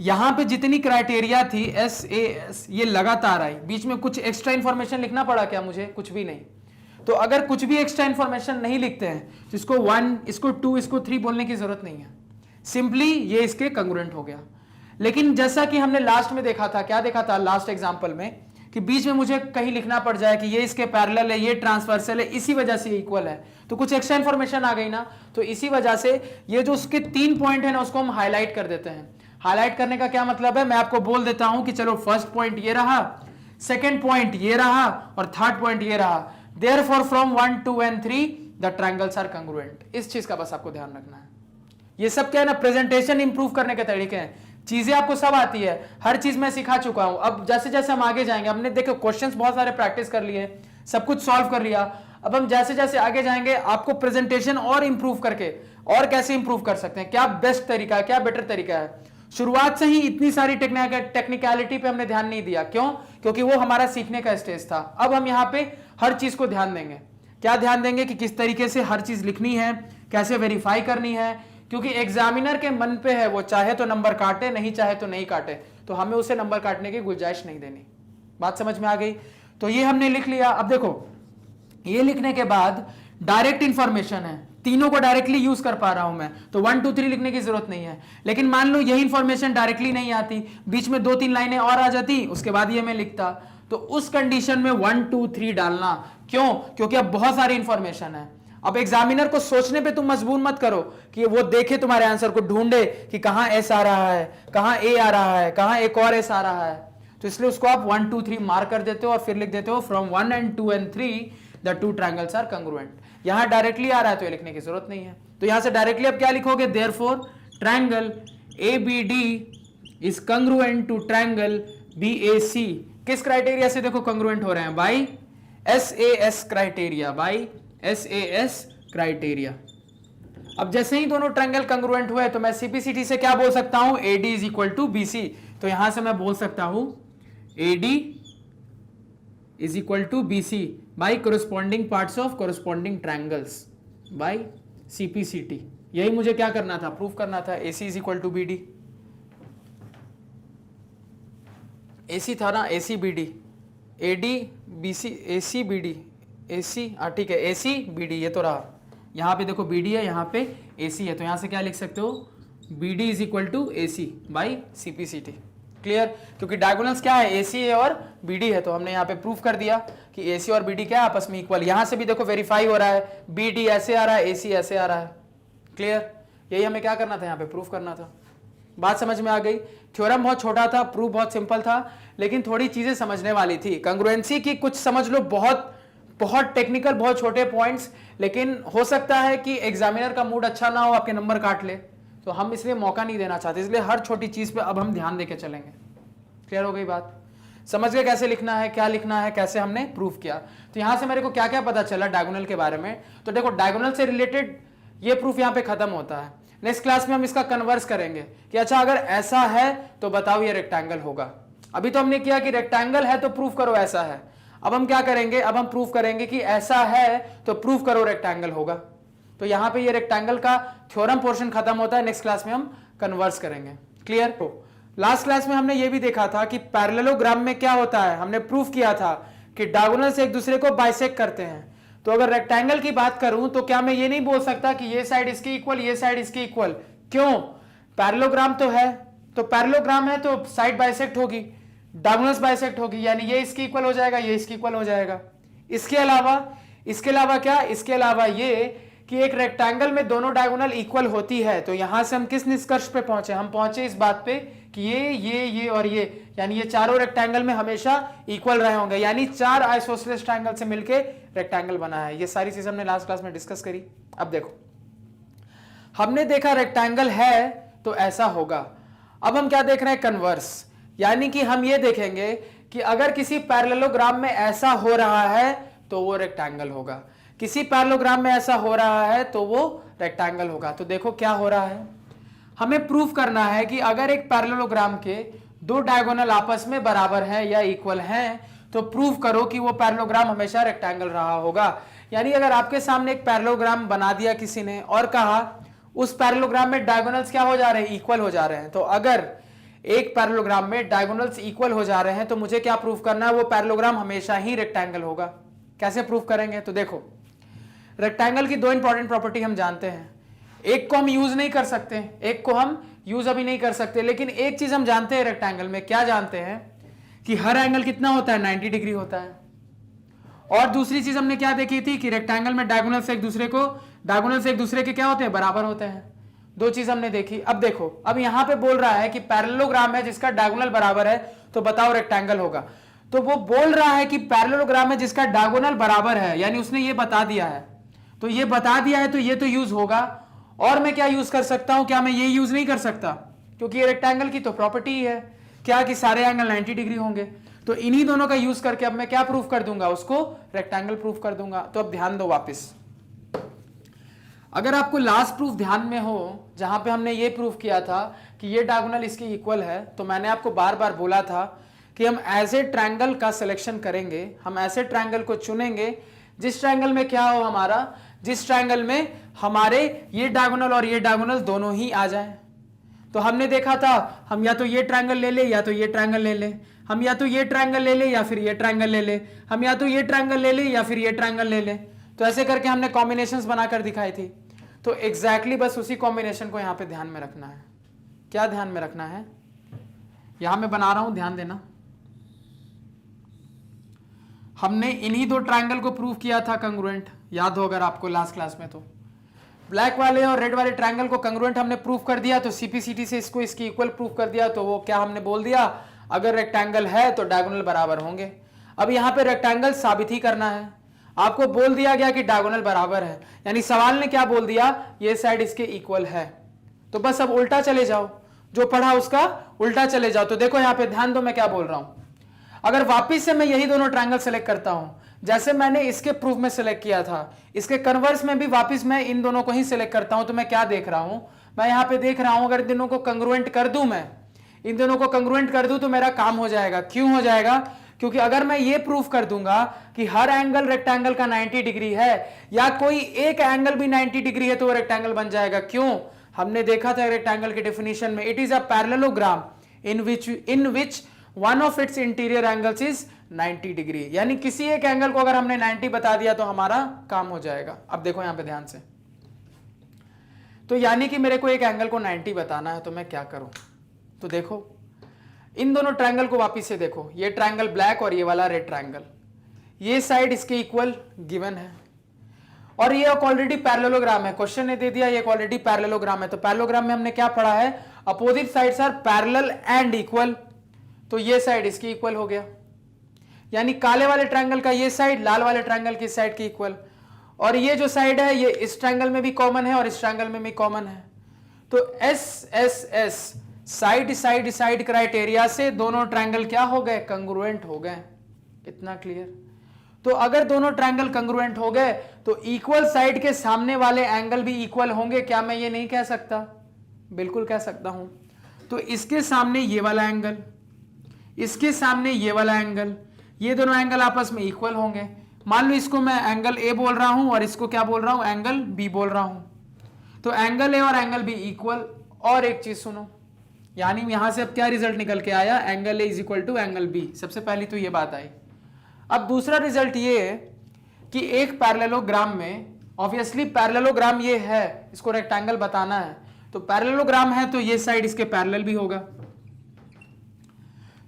यहां पे जितनी क्राइटेरिया थी SAS, ये लगातार आई, बीच में कुछ एक्स्ट्रा इंफॉर्मेशन लिखना पड़ा क्या मुझे, कुछ भी नहीं। तो अगर कुछ भी एक्स्ट्रा इंफॉर्मेशन नहीं लिखते हैं तो इसको 1, इसको 2, इसको 3 बोलने की जरूरत नहीं है, सिंपली ये इसके कंग्रुएंट हो गया। लेकिन जैसा कि हमने लास्ट में देखा था, क्या देखा था लास्ट एग्जांपल में, कि बीच में मुझे कहीं लिखना पड़ जाए कि ये इसके पैरेलल है, ये ट्रांसवर्सल है, इसी वजह से इक्वल है, तो कुछ एक्स्ट्रा इंफॉर्मेशन आ गई ना, तो इसी वजह से ये जो उसके 3 पॉइंट है ना उसको हम हाईलाइट कर देते हैं। हाईलाइट करने का क्या मतलब है, मैं आपको बोल देता हूं कि चलो फर्स्ट पॉइंट ये रहा, सेकंड पॉइंट ये रहा और थर्ड पॉइंट ये रहा, therefore from 1, 2 and 3 the triangles are congruent. इस चीज का बस आपको ध्यान रखना है। ये सब क्या है ना, प्रेजेंटेशन इंप्रूव करने के तरीके हैं, चीजें आपको सब आती है, हर चीज मैं सिखा चुका हूं। अब जैसे जैसे हम आगे जाएंगे, हमने देखो क्वेश्चंस बहुत सारे प्रैक्टिस कर लिए, सब कुछ सॉल्व कर लिया, अब हम जैसे जैसे आगे जाएंगे आपको प्रेजेंटेशन और इंप्रूव करके, और कैसे इंप्रूव कर सकते हैं, क्या बेस्ट तरीका है, क्या बेटर तरीका है। शुरुआत से ही इतनी सारी टेक्निकलिटी पे हमने ध्यान नहीं दिया, क्यों, क्योंकि वो हमारा सीखने का स्टेज था। अब हम यहाँ पे हर चीज को ध्यान देंगे। क्या ध्यान देंगे कि किस तरीके से हर चीज लिखनी है, कैसे वेरीफाई करनी है, क्योंकि एग्जामिनर के मन पे है, वो चाहे तो नंबर काटे, नहीं चाहे तो नहीं काटे, तो हमें उसे नंबर काटने की गुंजाइश नहीं देनी। बात समझ में आ गई, तो ये हमने लिख लिया। अब देखो ये लिखने के बाद डायरेक्ट इंफॉर्मेशन है, तीनों को डायरेक्टली यूज कर पा रहा हूं मैं, तो 1, 2, 3 लिखने की जरूरत नहीं है। लेकिन मान लो यही इंफॉर्मेशन डायरेक्टली नहीं आती, बीच में 2-3 लाइनें और आ जाती, उसके बाद ये मैं लिखता, तो उस कंडीशन में 1, 2, 3 डालना। क्यों, क्योंकि अब बहुत सारी इंफॉर्मेशन है। अब एग्जामिनर को सोचने पे तुम मजबूर मत करो कि वो देखे तुम्हारे आंसर को, ढूंढे कि कहां S आ रहा है, कहां A आ रहा है, कहां एक और S आ रहा है, तो इसलिए उसको आप 1, 2, 3 मार्क कर देते हो और फिर लिख देते हो from 1 and 2 and 3 the 2 triangles are congruent. यहां डायरेक्टली आ रहा है तो ये लिखने की जरूरत नहीं है, तो यहां से डायरेक्टली आप क्या लिखोगे, therefore triangle ABD is congruent to triangle BAC। किस क्राइटेरिया से देखो कांग्रुएंट हो रहे हैं, by SAS criteria, by SAS criteria. अब जैसे ही दोनों ट्रायंगल कांग्रुएंट हुए तो मैं CPCT से क्या बोल सकता हूं, AD is equal to BC। तो यहां से मैं बोल सकता हूं AD is equal to BC by corresponding parts of corresponding triangles by CPCT। यही मुझे क्या करना था, प्रूफ करना था। AC is equal to BD, AC था ना, AC BD, AD BC, AC BD, AC, ठीक है, AC BD, ये तो रहा। यहां पे देखो BD है, यहां पे AC है, तो यहां से क्या लिख सकते हो, BD is equal to AC by CPCT। Clear, क्योंकि डायगोनल्स क्या है, AC है और BD है, तो हमने यहाँ पे प्रूफ कर दिया कि AC और BD क्या है, आपस में इक्वल। यहां से भी देखो वेरीफाई हो रहा है, BD ऐसे आ रहा है, AC ऐसे आ रहा है। क्लियर, यही हमें क्या करना था, यहाँ पे प्रूफ करना था। बात समझ में आ गई। थ्योरम बहुत छोटा था, प्रूफ बहुत सिंपल था, लेकिन थोड़ी चीजें समझने वाली थी। कंग्रुएंसी की कुछ समझ लो, बहुत बहुत टेक्निकल, बहुत छोटे पॉइंट्स, लेकिन हो सकता है कि एग्जामिनर का मूड अच्छा ना हो, आपके नंबर काट ले, तो हम इसलिए मौका नहीं देना चाहते, इसलिए हर छोटी चीज पे अब हम ध्यान देके चलेंगे। क्लियर हो गई बात, समझ गए कैसे लिखना है, क्या लिखना है, कैसे हमने प्रूफ किया। तो यहां से मेरे को क्या क्या पता चला डायगोनल के बारे में। तो देखो डायगोनल से रिलेटेड ये प्रूफ यहां पे खत्म होता है। नेक्स्ट क्लास में हम इसका कन्वर्स करेंगे कि अच्छा अगर ऐसा है तो बताओ ये रेक्टेंगल होगा। अभी तो हमने किया कि रेक्टेंगल है तो प्रूफ करो ऐसा है। अब हम क्या करेंगे, अब हम प्रूफ करेंगे कि ऐसा है तो प्रूफ करो रेक्टेंगल होगा। तो यहाँ पे ये रेक्टेंगल का थ्योरम पोर्शन खत्म होता है, नेक्स्ट क्लास में हम कन्वर्स करेंगे। क्लियर? तो लास्ट क्लास में हमने ये भी देखा था कि पैरेललोग्राम में क्या होता है, हमने प्रूफ किया था कि डायगोनल्स एक दूसरे को बाइसेक्ट करते हैं। तो अगर रेक्टेंगल की बात करूं तो क्या मैं ये नहीं बोल सकता कि ये साइड इसकी इक्वल, ये साइड इसकी इक्वल? क्यों? पैरेललोग्राम तो है, तो पैरेललोग्राम है तो साइड बाइसेक्ट होगी, डायगोनल्स बाइसेक्ट होगी, यानी ये इसकी इक्वल हो जाएगा, ये इसकी इक्वल हो जाएगा। इसके अलावा क्या? इसके अलावा ये कि एक रेक्टेंगल में दोनों डायगोनल इक्वल होती है। तो यहां से हम किस निष्कर्ष पे पहुंचे? हम पहुंचे इस बात पे कि ये और ये, यानी ये चारों रेक्टेंगल में हमेशा इक्वल रहे होंगे, यानी 4 आइसोसेलेस ट्रायंगल से मिलके रेक्टेंगल बना है। ये सारी चीज हमने लास्ट क्लास में डिस्कस करी। अब देखो, हमने देखा रेक्टेंगल है तो ऐसा होगा। अब हम क्या देख रहे हैं? कन्वर्स, यानी कि हम ये देखेंगे कि अगर किसी पैरेललोग्राम में ऐसा हो रहा है तो वो रेक्टेंगल होगा, किसी पैरेललोग्राम में ऐसा हो रहा है तो वो रेक्टेंगल होगा। तो देखो क्या हो रहा है, हमें प्रूफ करना है कि अगर एक पैरेललोग्राम के दो डायगोनल आपस में बराबर हैं या इक्वल हैं तो प्रूफ करो कि वो पैरेललोग्राम हमेशा रेक्टेंगल रहा होगा। यानी अगर आपके सामने एक पैरेललोग्राम बना दिया किसी ने और कहा उस पैरेललोग्राम में डायगोनल्स क्या हो जा रहे हैं? इक्वल हो जा रहे हैं। तो अगर एक पैरेललोग्राम में डायगोनल्स इक्वल हो जा रहे हैं तो मुझे क्या प्रूफ करना है? वो पैरेललोग्राम हमेशा ही रेक्टेंगल होगा। कैसे प्रूफ करेंगे? तो देखो, रेक्टेंगल की दो इंपॉर्टेंट प्रॉपर्टी हम जानते हैं, एक को हम यूज नहीं कर सकते, एक को हम यूज अभी नहीं कर सकते, लेकिन एक चीज हम जानते हैं रेक्टेंगल में, क्या जानते हैं? कि हर एंगल कितना होता है? 90 डिग्री होता है। और दूसरी चीज हमने क्या देखी थी कि रेक्टेंगल में डायगोनल्स एक दूसरे के क्या होते हैं? बराबर होते हैं। दो चीज हमने देखी। अब देखो, अब यहां पे बोल रहा है कि पैरेललोग्राम है जिसका डायगोनल बराबर है, तो बताओ रेक्टेंगल होगा। तो वो बोल रहा है कि पैरेललोग्राम है जिसका डायगोनल बराबर है, यानी उसने ये बता दिया है। तो ये बता दिया है तो ये तो यूज होगा। और मैं क्या यूज कर सकता हूं? क्या मैं ये यूज नहीं कर सकता? क्योंकि ये रेक्टेंगल की तो प्रॉपर्टी है क्या कि सारे एंगल 90 डिग्री होंगे। तो इन्हीं दोनों का यूज करके अब मैं क्या प्रूफ कर दूंगा? उसको रेक्टेंगल प्रूफ कर दूंगा। तो अब ध्यान दो वापस, अगर आपको लास्ट प्रूफ ध्यान में हो जहां पे हमने ये प्रूफ किया था कि ये डायगोनल इसकी इक्वल है, तो मैंने आपको बार बार बोला था कि हम ऐसे ट्रायंगल का सिलेक्शन करेंगे, हम ऐसे ट्रायंगल को चुनेंगे जिस ट्रायंगल में क्या हो हमारा, जिस ट्रायंगल में हमारे ये डायगोनल और ये डायगोनल दोनों ही आ जाए। तो हमने देखा था हम या तो ये ट्रायंगल ले ले या तो ये ट्रायंगल ले ले, हम या तो ये ट्रायंगल ले ले या फिर ये ट्रायंगल ले ले, हम या तो ये ट्रायंगल ले ले या फिर ये ट्रायंगल ले ले। तो ऐसे करके हमने कॉम्बिनेशंस बनाकर दिखाई थी। तो एग्जैक्टली बस उसी कॉम्बिनेशन को यहां पे ध्यान में रखना है। क्या ध्यान में रखना है? यहां मैं बना रहा हूं, ध्यान देना। हमने इन्हीं दो ट्रायंगल को प्रूव किया था कंग्रुएंट, याद हो अगर आपको लास्ट क्लास में। तो ब्लैक वाले और रेड वाले ट्रायंगल को कंग्रुएंट हमने प्रूफ कर दिया, तो सीपीसीटी से इसको इसकी इक्वल प्रूफ कर दिया। तो वो क्या हमने बोल दिया? अगर रेक्टेंगल है तो डायगोनल बराबर होंगे। अब यहां पे रेक्टेंगल साबित ही करना है, आपको बोल दिया गया कि डायगोनल बराबर है, यानी सवाल ने क्या बोल दिया? ये साइड इसके इक्वल है। तो बस अब उल्टा चले जाओ, जो पढ़ा उसका उल्टा चले जाओ। तो देखो यहां पे ध्यान दो मैं क्या बोल रहा हूं। अगर वापिस से मैं यही दोनों ट्रायंगल सेलेक्ट करता हूं जैसे मैंने इसके प्रूफ में सेलेक्ट किया था, इसके कन्वर्स में भी वापिस मैं इन दोनों को ही सिलेक्ट करता हूं, तो मैं क्या देख रहा हूं? मैं यहां पे देख रहा हूं अगर इन दोनों को कंग्रुएंट कर दूं, मैं इन दोनों को कंग्रुएंट कर दूं तो मेरा काम हो जाएगा। क्यों हो जाएगा? क्योंकि अगर मैं ये प्रूफ कर दूंगा कि हर एंगल रेक्टेंगल का 90 डिग्री है या कोई एक एंगल भी 90 डिग्री है तो वो रेक्टेंगल बन जाएगा। क्यों? हमने देखा था रेक्टेंगल के डेफिनेशन में, it is a parallelogram in which one of its interior angles is 90 degree, यानी किसी एक एंगल को अगर हमने 90 बता दिया तो हमारा काम हो जाएगा। अब देखो यहां पे ध्यान से, तो यानी कि मेरे को एक एंगल को 90 बताना है, तो मैं क्या करूं? तो देखो इन दोनों ट्रायंगल को वापिस से देखो, ये ट्रायंगल ब्लैक और ये वाला रेड ट्रायंगल, ये साइड इसके इक्वल गिवन है और ये ऑलरेडी पैरेललोग्राम है। क्वेश्चन ने दे दिया ये ऑलरेडी पैरेललोग्राम है। तो पैरेललोग्राम में हमने क्या पढ़ा है? Opposite sides are parallel and equal. तो ये साइड इसकी इक्वल हो गया, यानी काले वाले ट्रायंगल का ये साइड लाल वाले ट्रायंगल की साइड की इक्वल, और ये जो साइड है ये इस ट्रायंगल में भी कॉमन है और इस ट्रायंगल में भी कॉमन है। तो S S S side side side criteria से दोनों ट्रायंगल क्या हो गए? कंग्रुएंट हो गए। इतना क्लियर? तो अगर दोनों ट्रायंगल कंग्रुएंट हो गए तो इक्वल साइड के सामने वाले एंगल भी इक्वल होंगे। क्या मैं ये नहीं कह सकता? बिल्कुल कह सकता हूं। तो इसके सामने ये वाला एंगल, इसके सामने ये वाला एंगल, ये दोनों एंगल आपस में इक्वल होंगे, मान लो इसको मैं एंगल ए बोल रहा हूं और इसको क्या बोल रहा हूं, एंगल बी बोल रहा हूं। तो एंगल ए और एंगल बी इक्वल। और एक चीज सुनो, यानी यहां से अब क्या रिजल्ट निकल के आया, angle A is equal to angle B. सबसे पहली तो ये बात आई। अब दूसरा रिजल्ट ये है कि एक पैरेललोग्राम में, ऑब्वियसली पैरेललोग्राम ये है, इसको रेक्टेंगल बताना है, तो पैरेललोग्राम है तो ये साइड इसके पैरेलल भी होगा।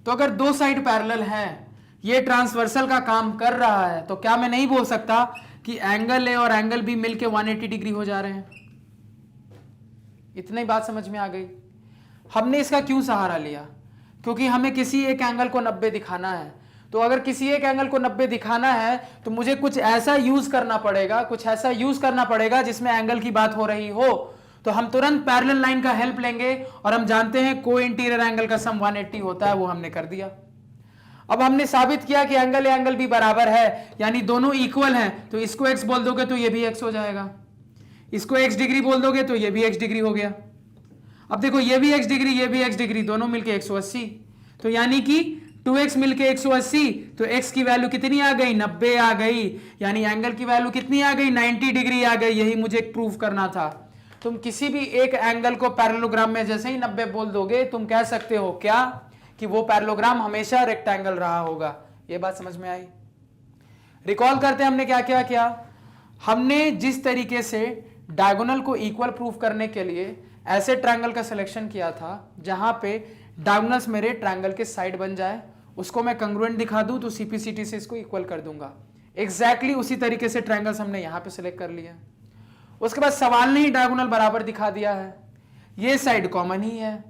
तो अगर दो साइड पैरेलल हैं, ये ट्रांसवर्सल का काम कर रहा है, तो क्या मैं नहीं बोल सकता कि एंगल ए और एंगल बी मिलके 180 डिग्री हो जा रहे हैं? इतनी बात समझ में आ गई। हमने इसका क्यों सहारा लिया, क्योंकि हमें किसी एक एंगल को 90 दिखाना है। तो अगर किसी एक एंगल को 90 दिखाना है तो मुझे कुछ ऐसा यूज करना पड़ेगा, जिसमें एंगल की बात हो रही हो। तो हम तुरंत पैरेलल लाइन का हेल्प लेंगे और हम जानते हैं को इंटीरियर एंगल का सम 180 होता है, वो हमने कर दिया। अब हमने साबित किया कि एंगल ए एंगल बी बराबर है, यानी दोनों इक्वल हैं। तो इसको x बोल दोगे तो ये भी x हो जाएगा, इसको x डिग्री बोल दोगे तो ये भी x डिग्री हो गया। अब देखो ये भी x डिग्री, ये भी x डिग्री, दोनों मिलके 180। तो यानी कि 2x मिलके 180, तो x की वैल्यू कितनी आ गई, 90 आ गई। यानी एंगल की वैल्यू कितनी आ गई, 90 डिग्री आ गई। यही मुझे प्रूव करना था। तुम किसी भी एक एंगल को पैरेललोग्राम में जैसे ही 90 बोल दोगे, तुम कह सकते हो क्या, कि वो पैरेललोग्राम हमेशा रेक्टेंगल रहा होगा। ये बात समझ में आई? रिकॉल करते हैं हमने क्या क्या किया। हमने जिस तरीके से डायगोनल को इक्वल प्रूफ करने के लिए ऐसे ट्रायंगल का सिलेक्शन किया था जहां पे डायगोनल्स मेरे ट्रायंगल के साइड बन जाए, उसको मैं कंग्रुएंट दिखा दूं तो सीपीसीटी से इसको इक्वल कर दूंगा। एग्जैक्टली उसी तरीके से ट्रायंगल्स हमने यहां पे सिलेक्ट कर लिया। उसके बाद सवाल ने ही डायगोनल बराबर दिखा दिया है, ये साइड कॉमन ही है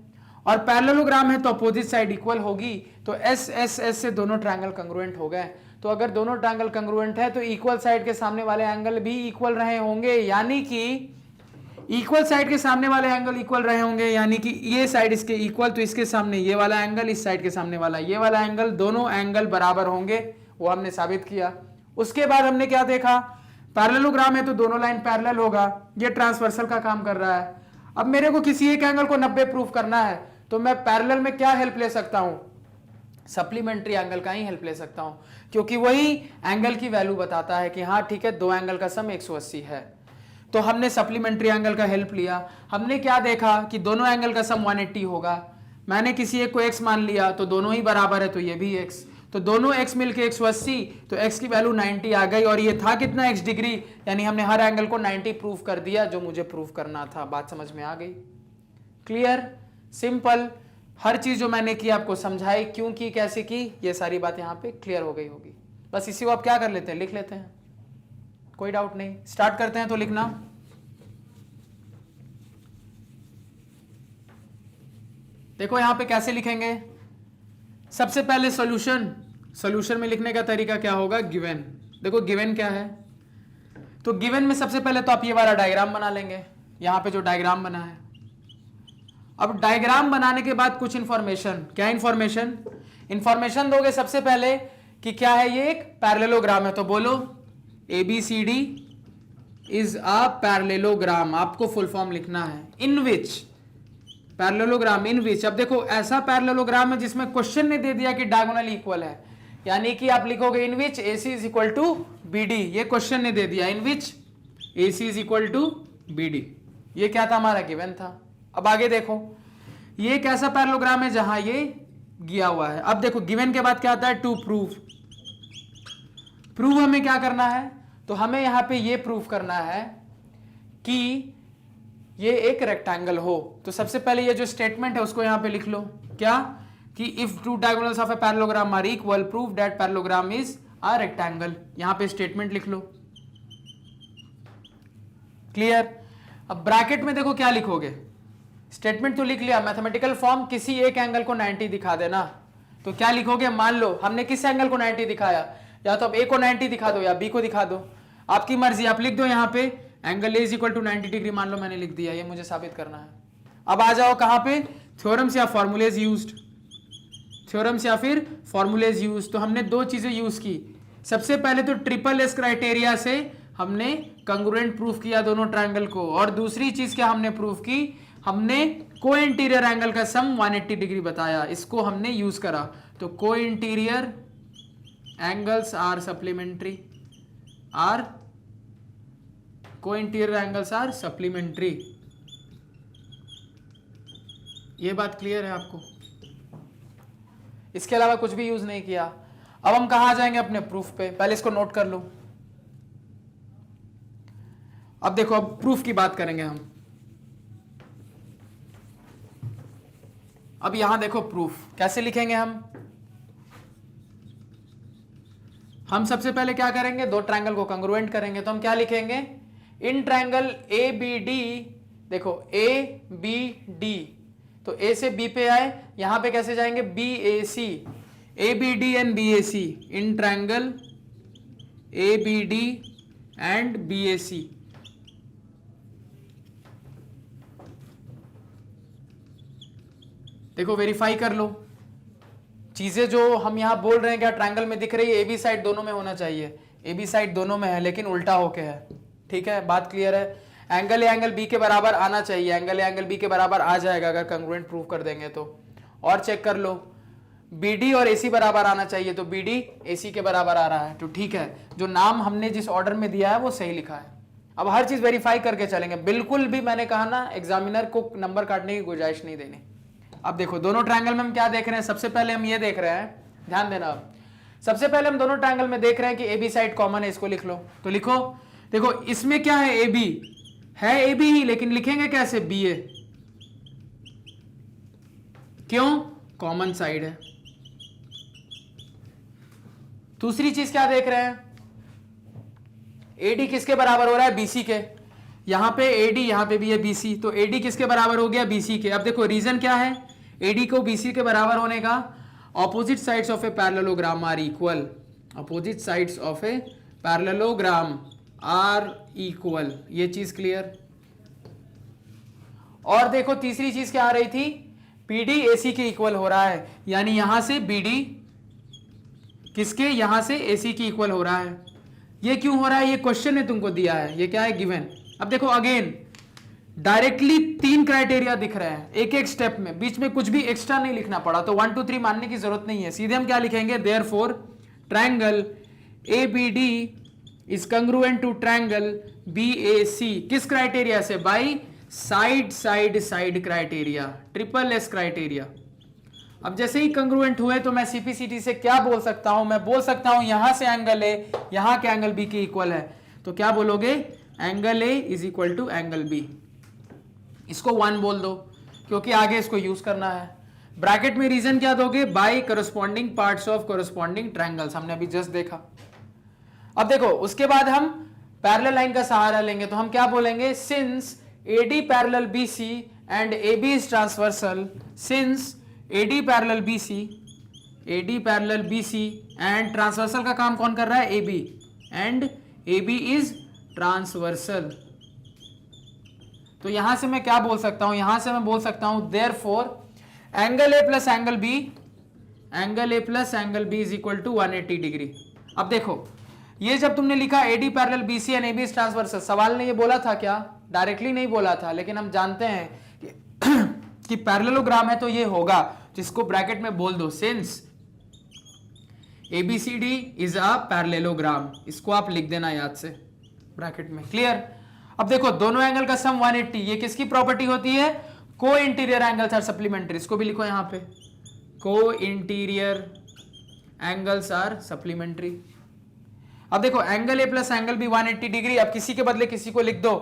और पैरेललोग्राम है तो अपोजिट साइड इक्वल होगी। तो एस एस एस से दोनों ट्रायंगल कंग्रुएंट हो गए। तो अगर दोनों ट्रायंगल कंग्रुएंट है तो इक्वल साइड के सामने वाले एंगल भी इक्वल रहे होंगे, यानी कि इक्वल साइड के सामने वाले एंगल इक्वल रहे होंगे, यानी कि ये साइड इसके इक्वल, तो इसके सामने ये वाला एंगल, इस साइड के सामने वाला ये वाला एंगल, दोनों एंगल बराबर होंगे। वो हमने साबित किया। उसके बाद हमने क्या देखा, पैरेललोग्राम है तो दोनों लाइन पैरेलल होगा, ये ट्रांसवर्सल का काम कर रहा है। अब मेरे को किसी एक एंगल को 90 प्रूफ करना है, तो मैं पैरेलल में क्या हेल्प ले सकता हूं, सप्लीमेंट्री एंगल का ही हेल्प ले सकता हूं, क्योंकि वही एंगल की वैल्यू बताता है कि हाँ ठीक है, दो एंगल का सम 180 है। तो हमने सप्लीमेंट्री एंगल का हेल्प लिया। हमने क्या देखा कि दोनों एंगल का सम 180 होगा। मैंने किसी एक को x मान लिया तो दोनों ही बराबर है, तो ये भी x, तो दोनों x मिलके 180, तो x की वैल्यू 90 आ गई। और ये था कितना, x डिग्री, यानी हमने हर एंगल को 90 प्रूफ कर दिया जो मुझे प्रूफ करना था। बात समझ में आ गई? Clear, simple. हर चीज जो मैंने की आपको समझाई, क्यों की, कैसे की, ये सारी बात यहाँ पे क्लियर हो गई होगी। बस इसी को आप क्या कर लेते हैं, लिख लेते हैं, कोई डाउट नहीं। स्टार्ट करते हैं तो लिखना। देखो यहां पे कैसे लिखेंगे। सबसे पहले सॉल्यूशन, सॉल्यूशन में लिखने का तरीका क्या होगा, गिवन। देखो गिवन क्या है, तो गिवन में सबसे पहले तो आप ये वाला डायग्राम बना लेंगे, यहां पे जो डायग्राम बना है। अब डायग्राम बनाने के बाद कुछ इंफॉर्मेशन, क्या इंफॉर्मेशन, इंफॉर्मेशन दोगे सबसे पहले कि क्या है, ये एक पैरेललोग्राम है। तो बोलो ABCD इज अ पैरेललोग्राम, आपको फुल फॉर्म लिखना है। इन विच, पैरेललोग्राम इन विच। अब देखो ऐसा पैरेललोग्राम है जिसमें क्वेश्चन ने दे दिया कि डायगोनल इक्वल है, यानी कि आप लिखोगे in which AC is equal to BD। ये क्वेश्चन ने दे दिया in which AC is equal to BD, ये क्या था, हमारा गिवन था। अब आगे देखो, ये एक ऐसा पैरेललोग्राम है जहां ये गया हुआ है। अब देखो गिवन के बाद क्या आता है, टू प्रूव। प्रूव हमें क्या करना है, तो हमें यहां पे ये प्रूफ करना है कि ये एक रेक्टेंगल हो। तो सबसे पहले ये जो स्टेटमेंट है उसको यहां पे लिख लो, क्या, कि if two diagonals of a parallelogram are equal prove that parallelogram is a rectangle. यहां पे स्टेटमेंट लिख लो। क्लियर। अब ब्रैकेट में देखो क्या लिखोगे, स्टेटमेंट तो लिख लिया, मैथमेटिकल फॉर्म किसी एक एंगल को 90 दिखा देना। तो क्या लिखोगे, मान लो हमने किस एंगल को 90 दिखाया, या तो आप A को 90 दिखा दो या B को दिखा दो, आपकी मर्जी। आप लिख दो यहाँ पे angle A is equal to 90 degree, मान लो मैंने लिख दिया, ये मुझे साबित करना है। अब आ जाओ कहां पे, थ्योरम्स या फॉर्मूलेज यूज्ड, थ्योरम्स या फिर फॉर्मूलेज यूज। तो हमने दो चीजें यूज की। सबसे पहले तो ट्रिपल एस क्राइटेरिया से हमने कंग्रुएंट प्रूफ किया दोनों ट्रायंगल को, और दूसरी चीज क्या हमने प्रूफ की, हमने को इंटीरियर एंगल का सम 180 डिग्री बताया, इसको हमने यूज करा। तो co interior angles are supplementary, are co interior angles are supplementary. ये बात क्लियर है आपको? इसके अलावा कुछ भी यूज नहीं किया। अब हम कहां आ जाएंगे अपने प्रूफ पे, पहले इसको नोट कर लो। अब देखो, अब प्रूफ की बात करेंगे हम। अब यहां देखो प्रूफ कैसे लिखेंगे हम सबसे पहले क्या करेंगे, दो ट्रायंगल को कंग्रुएंट करेंगे। तो हम क्या लिखेंगे, in triangle A B D, देखो ए बी डी, तो ए से बी पे आए, यहां पे कैसे जाएंगे, B A C, A B D and B A C, in triangle A B D and B A C. देखो वेरीफाई कर लो, चीजें जो हम यहां बोल रहे हैं क्या ट्रायंगल में दिख रही है, ए बी साइड दोनों में होना चाहिए, ए बी साइड दोनों में है लेकिन उल्टा होके है। ठीक है, बात क्लियर है? एंगल ए एंगल बी के बराबर आना चाहिए, एंगल ए एंगल बी के बराबर आ जाएगा अगर कंग्रुएंट प्रूव कर देंगे तो। और चेक कर लो, BD और AC बराबर आना चाहिए, तो BD AC के बराबर आ रहा है, तो ठीक है, जो नाम हमने जिस ऑर्डर में दिया है वो सही लिखा है। अब हर चीज वेरीफाई करके चलेंगे, बिल्कुल भी मैंने कहा ना एग्जामिनर को नंबर काटने की गुंजाइश नहीं देनी। अब देखो दोनों ट्रायंगल में हम क्या देख रहे हैं, सबसे पहले हम ये देख रहे हैं, ध्यान देना। अब सबसे पहले हम दोनों ट्रायंगल में देख रहे हैं कि AB साइड कॉमन है, इसको लिख लो। तो लिखो, देखो इसमें क्या है, AB है, AB ही, लेकिन लिखेंगे कैसे, BA, क्यों, कॉमन साइड है। दूसरी चीज क्या देख रहे हैं, AD किसके बराबर हो रहा है, BC के। यहां पे AD, यहां पे भी है BC, तो AD किसके बराबर हो गया, BC के। अब देखो रीजन क्या है AD को BC के बराबर होने का, opposite sides of a parallelogram are equal, opposite sides of a parallelogram are equal, ये चीज क्लियर। और देखो तीसरी चीज क्या आ रही थी, BD AC के इक्वल हो रहा है, यानी यहां से BD किसके, यहां से AC के इक्वल हो रहा है। ये क्यों हो रहा है, ये क्वेश्चन ने तुमको दिया है, ये क्या है, गिवन। अब देखो अगेन डायरेक्टली तीन क्राइटेरिया दिख रहे हैं एक एक स्टेप में, बीच में कुछ भी एक्स्ट्रा नहीं लिखना पड़ा, तो 1 2 3 मानने की जरूरत नहीं है, सीधे हम क्या लिखेंगे, therefore triangle ABD is congruent to triangle BAC, किस क्राइटेरिया से, by side side side criteria, SSS criteria. अब जैसे ही कंग्रुएंट हुए तो मैं CPCT से क्या बोल सकता हूं, मैं बोल सकता हूं यहां से एंगल A यहां के एंगल B के इक्वल है, तो क्या बोलोगे, angle A is equal to angle B। इसको 1 बोल दो क्योंकि आगे इसको यूज करना है। ब्रैकेट में रीजन क्या दोगे, by corresponding parts of corresponding triangles, हमने अभी जस्ट देखा। अब देखो उसके बाद हम पैरेलल लाइन का सहारा लेंगे, तो हम क्या बोलेंगे, since AD parallel BC and AB is transversal, since AD parallel BC and transversal का काम कौन कर रहा है, AB, and AB is transversal. तो यहां से मैं क्या बोल सकता हूं, यहां से मैं बोल सकता हूं therefore angle A plus angle B is equal to 180 degree. अब देखो ये जब तुमने लिखा AD parallel BC and AB is transversal, सवाल ने ये बोला था क्या, डायरेक्टली नहीं बोला था, लेकिन हम जानते हैं कि पैरेललोग्राम है तो ये होगा, जिसको ब्रैकेट में बोल दो, since ABCD is a parallelogram, इसको आप लिख देना याद से ब्रैकेट में, क्लियर। अब देखो दोनों एंगल का सम 180, ये किसकी प्रॉपर्टी होती है, को इंटीरियर एंगल्स आर सप्लीमेंट्री, इसको भी लिखो यहां पे, को इंटीरियर एंगल्स आर सप्लीमेंट्री। अब देखो angle A plus angle B 180 degree, अब किसी के बदले किसी को लिख दो,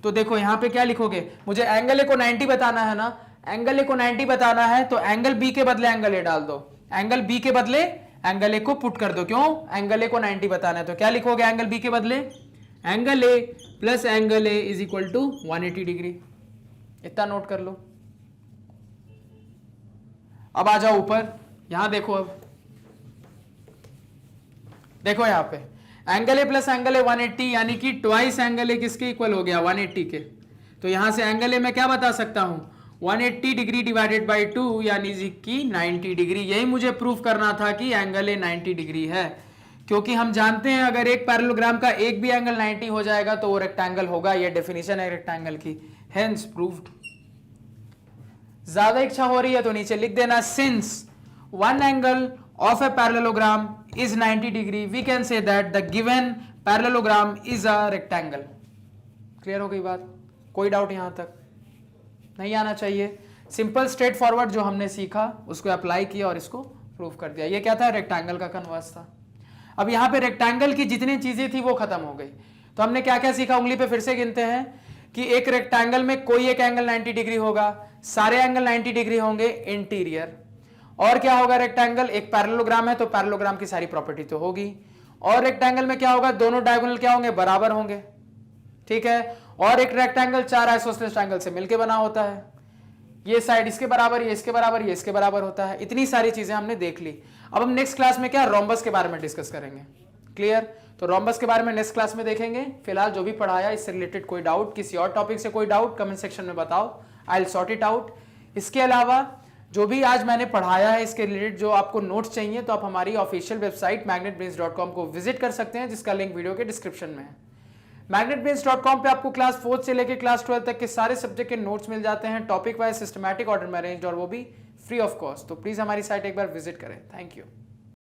तो देखो यहां पे क्या लिखोगे, मुझे एंगल A को 90 बताना है ना, एंगल A को 90 बताना है तो एंगल B के बदले एंगल A डाल दो, एंगल B के बदले एंगल A को पुट कर दो, क्यों, एंगल A को 90 बताना है, तो क्या लिखोगे एंगल B के बदले, angle A plus angle A is equal to 180 degree, इतना नोट कर लो। अब आ जाओ ऊपर, यहां देखो, अब देखो यहां पे angle A plus angle A 180, यानी कि ट्वाइस एंगल A किसके इक्वल हो गया, 180 के। तो यहां से एंगल A मैं क्या बता सकता हूं, 180 डिग्री डिवाइडेड बाई 2 यानी कि 90 डिग्री। यही मुझे प्रूफ करना था कि एंगल A 90 डिग्री है, क्योंकि हम जानते हैं अगर एक पैरेललोग्राम का एक भी एंगल 90 हो जाएगा तो वो रेक्टेंगल होगा, ये डेफिनेशन है रेक्टेंगल की, हेंस प्रूव्ड। ज्यादा इच्छा हो रही है तो नीचे लिख देना, since one angle of a parallelogram is 90 degree, we can say that the given parallelogram is a rectangle. Clear हो गई बात? कोई डाउट यहां तक नहीं आना चाहिए. सिंपल स्ट्रेट फॉरवर्ड जो हमने सीखा उसको अप्लाई किया और इसको प्रूव कर दिया. ये क्या था? रेक्टेंगल का कन्वर्स था. अब यहाँ पे रेक्टेंगल की जितनी चीजें थी वो खत्म हो गई. तो हमने क्या क्या सीखा? उंगली पे फिर से गिनते हैं कि एक रेक्टेंगल में कोई एक एंगल 90 डिग्री होगा, सारे एंगल 90 डिग्री होंगे इंटीरियर. और क्या होगा? रेक्टेंगल एक पैरेललोग्राम है तो पैरेललोग्राम की सारी प्रॉपर्टी तो होगी. और रेक्टेंगल में क्या होगा? दोनों डायगोनल क्या होंगे? बराबर होंगे. ठीक है. और एक रेक्टेंगल 4 आइसोसेलेस ट्रायंगल से मिलकर बना होता है. ये साइड इसके बराबर, ये इसके बराबर, ये इसके बराबर होता है. इतनी सारी चीजें हमने देख ली. अब हम नेक्स्ट क्लास में क्या रोम्बस के बारे में डिस्कस करेंगे. क्लियर? तो रोम्बस के बारे में नेक्स्ट क्लास में देखेंगे. फिलहाल जो भी पढ़ाया इससे रिलेटेड कोई डाउट, किसी और टॉपिक से कोई डाउट कमेंट सेक्शन में बताओ. I will sort it out. इसके अलावा जो भी आज मैंने पढ़ाया है इसके रिलेटेड जो आपको नोट्स चाहिए तो आप हमारी ऑफिशियल वेबसाइट magnetbrains.com को विजिट कर सकते हैं, जिसका लिंक वीडियो के डिस्क्रिप्शन में है. magnetbrains.com पे आपको क्लास 4 से लेकर क्लास 12 तक के सारे सब्जेक्ट के नोट्स मिल जाते हैं, टॉपिक वाइज, सिस्टमैटिक ऑर्डर में अरेंज्ड, और वो भी फ्री ऑफ कॉस्ट. तो प्लीज हमारी साइट एक बार विजिट करें. Thank you.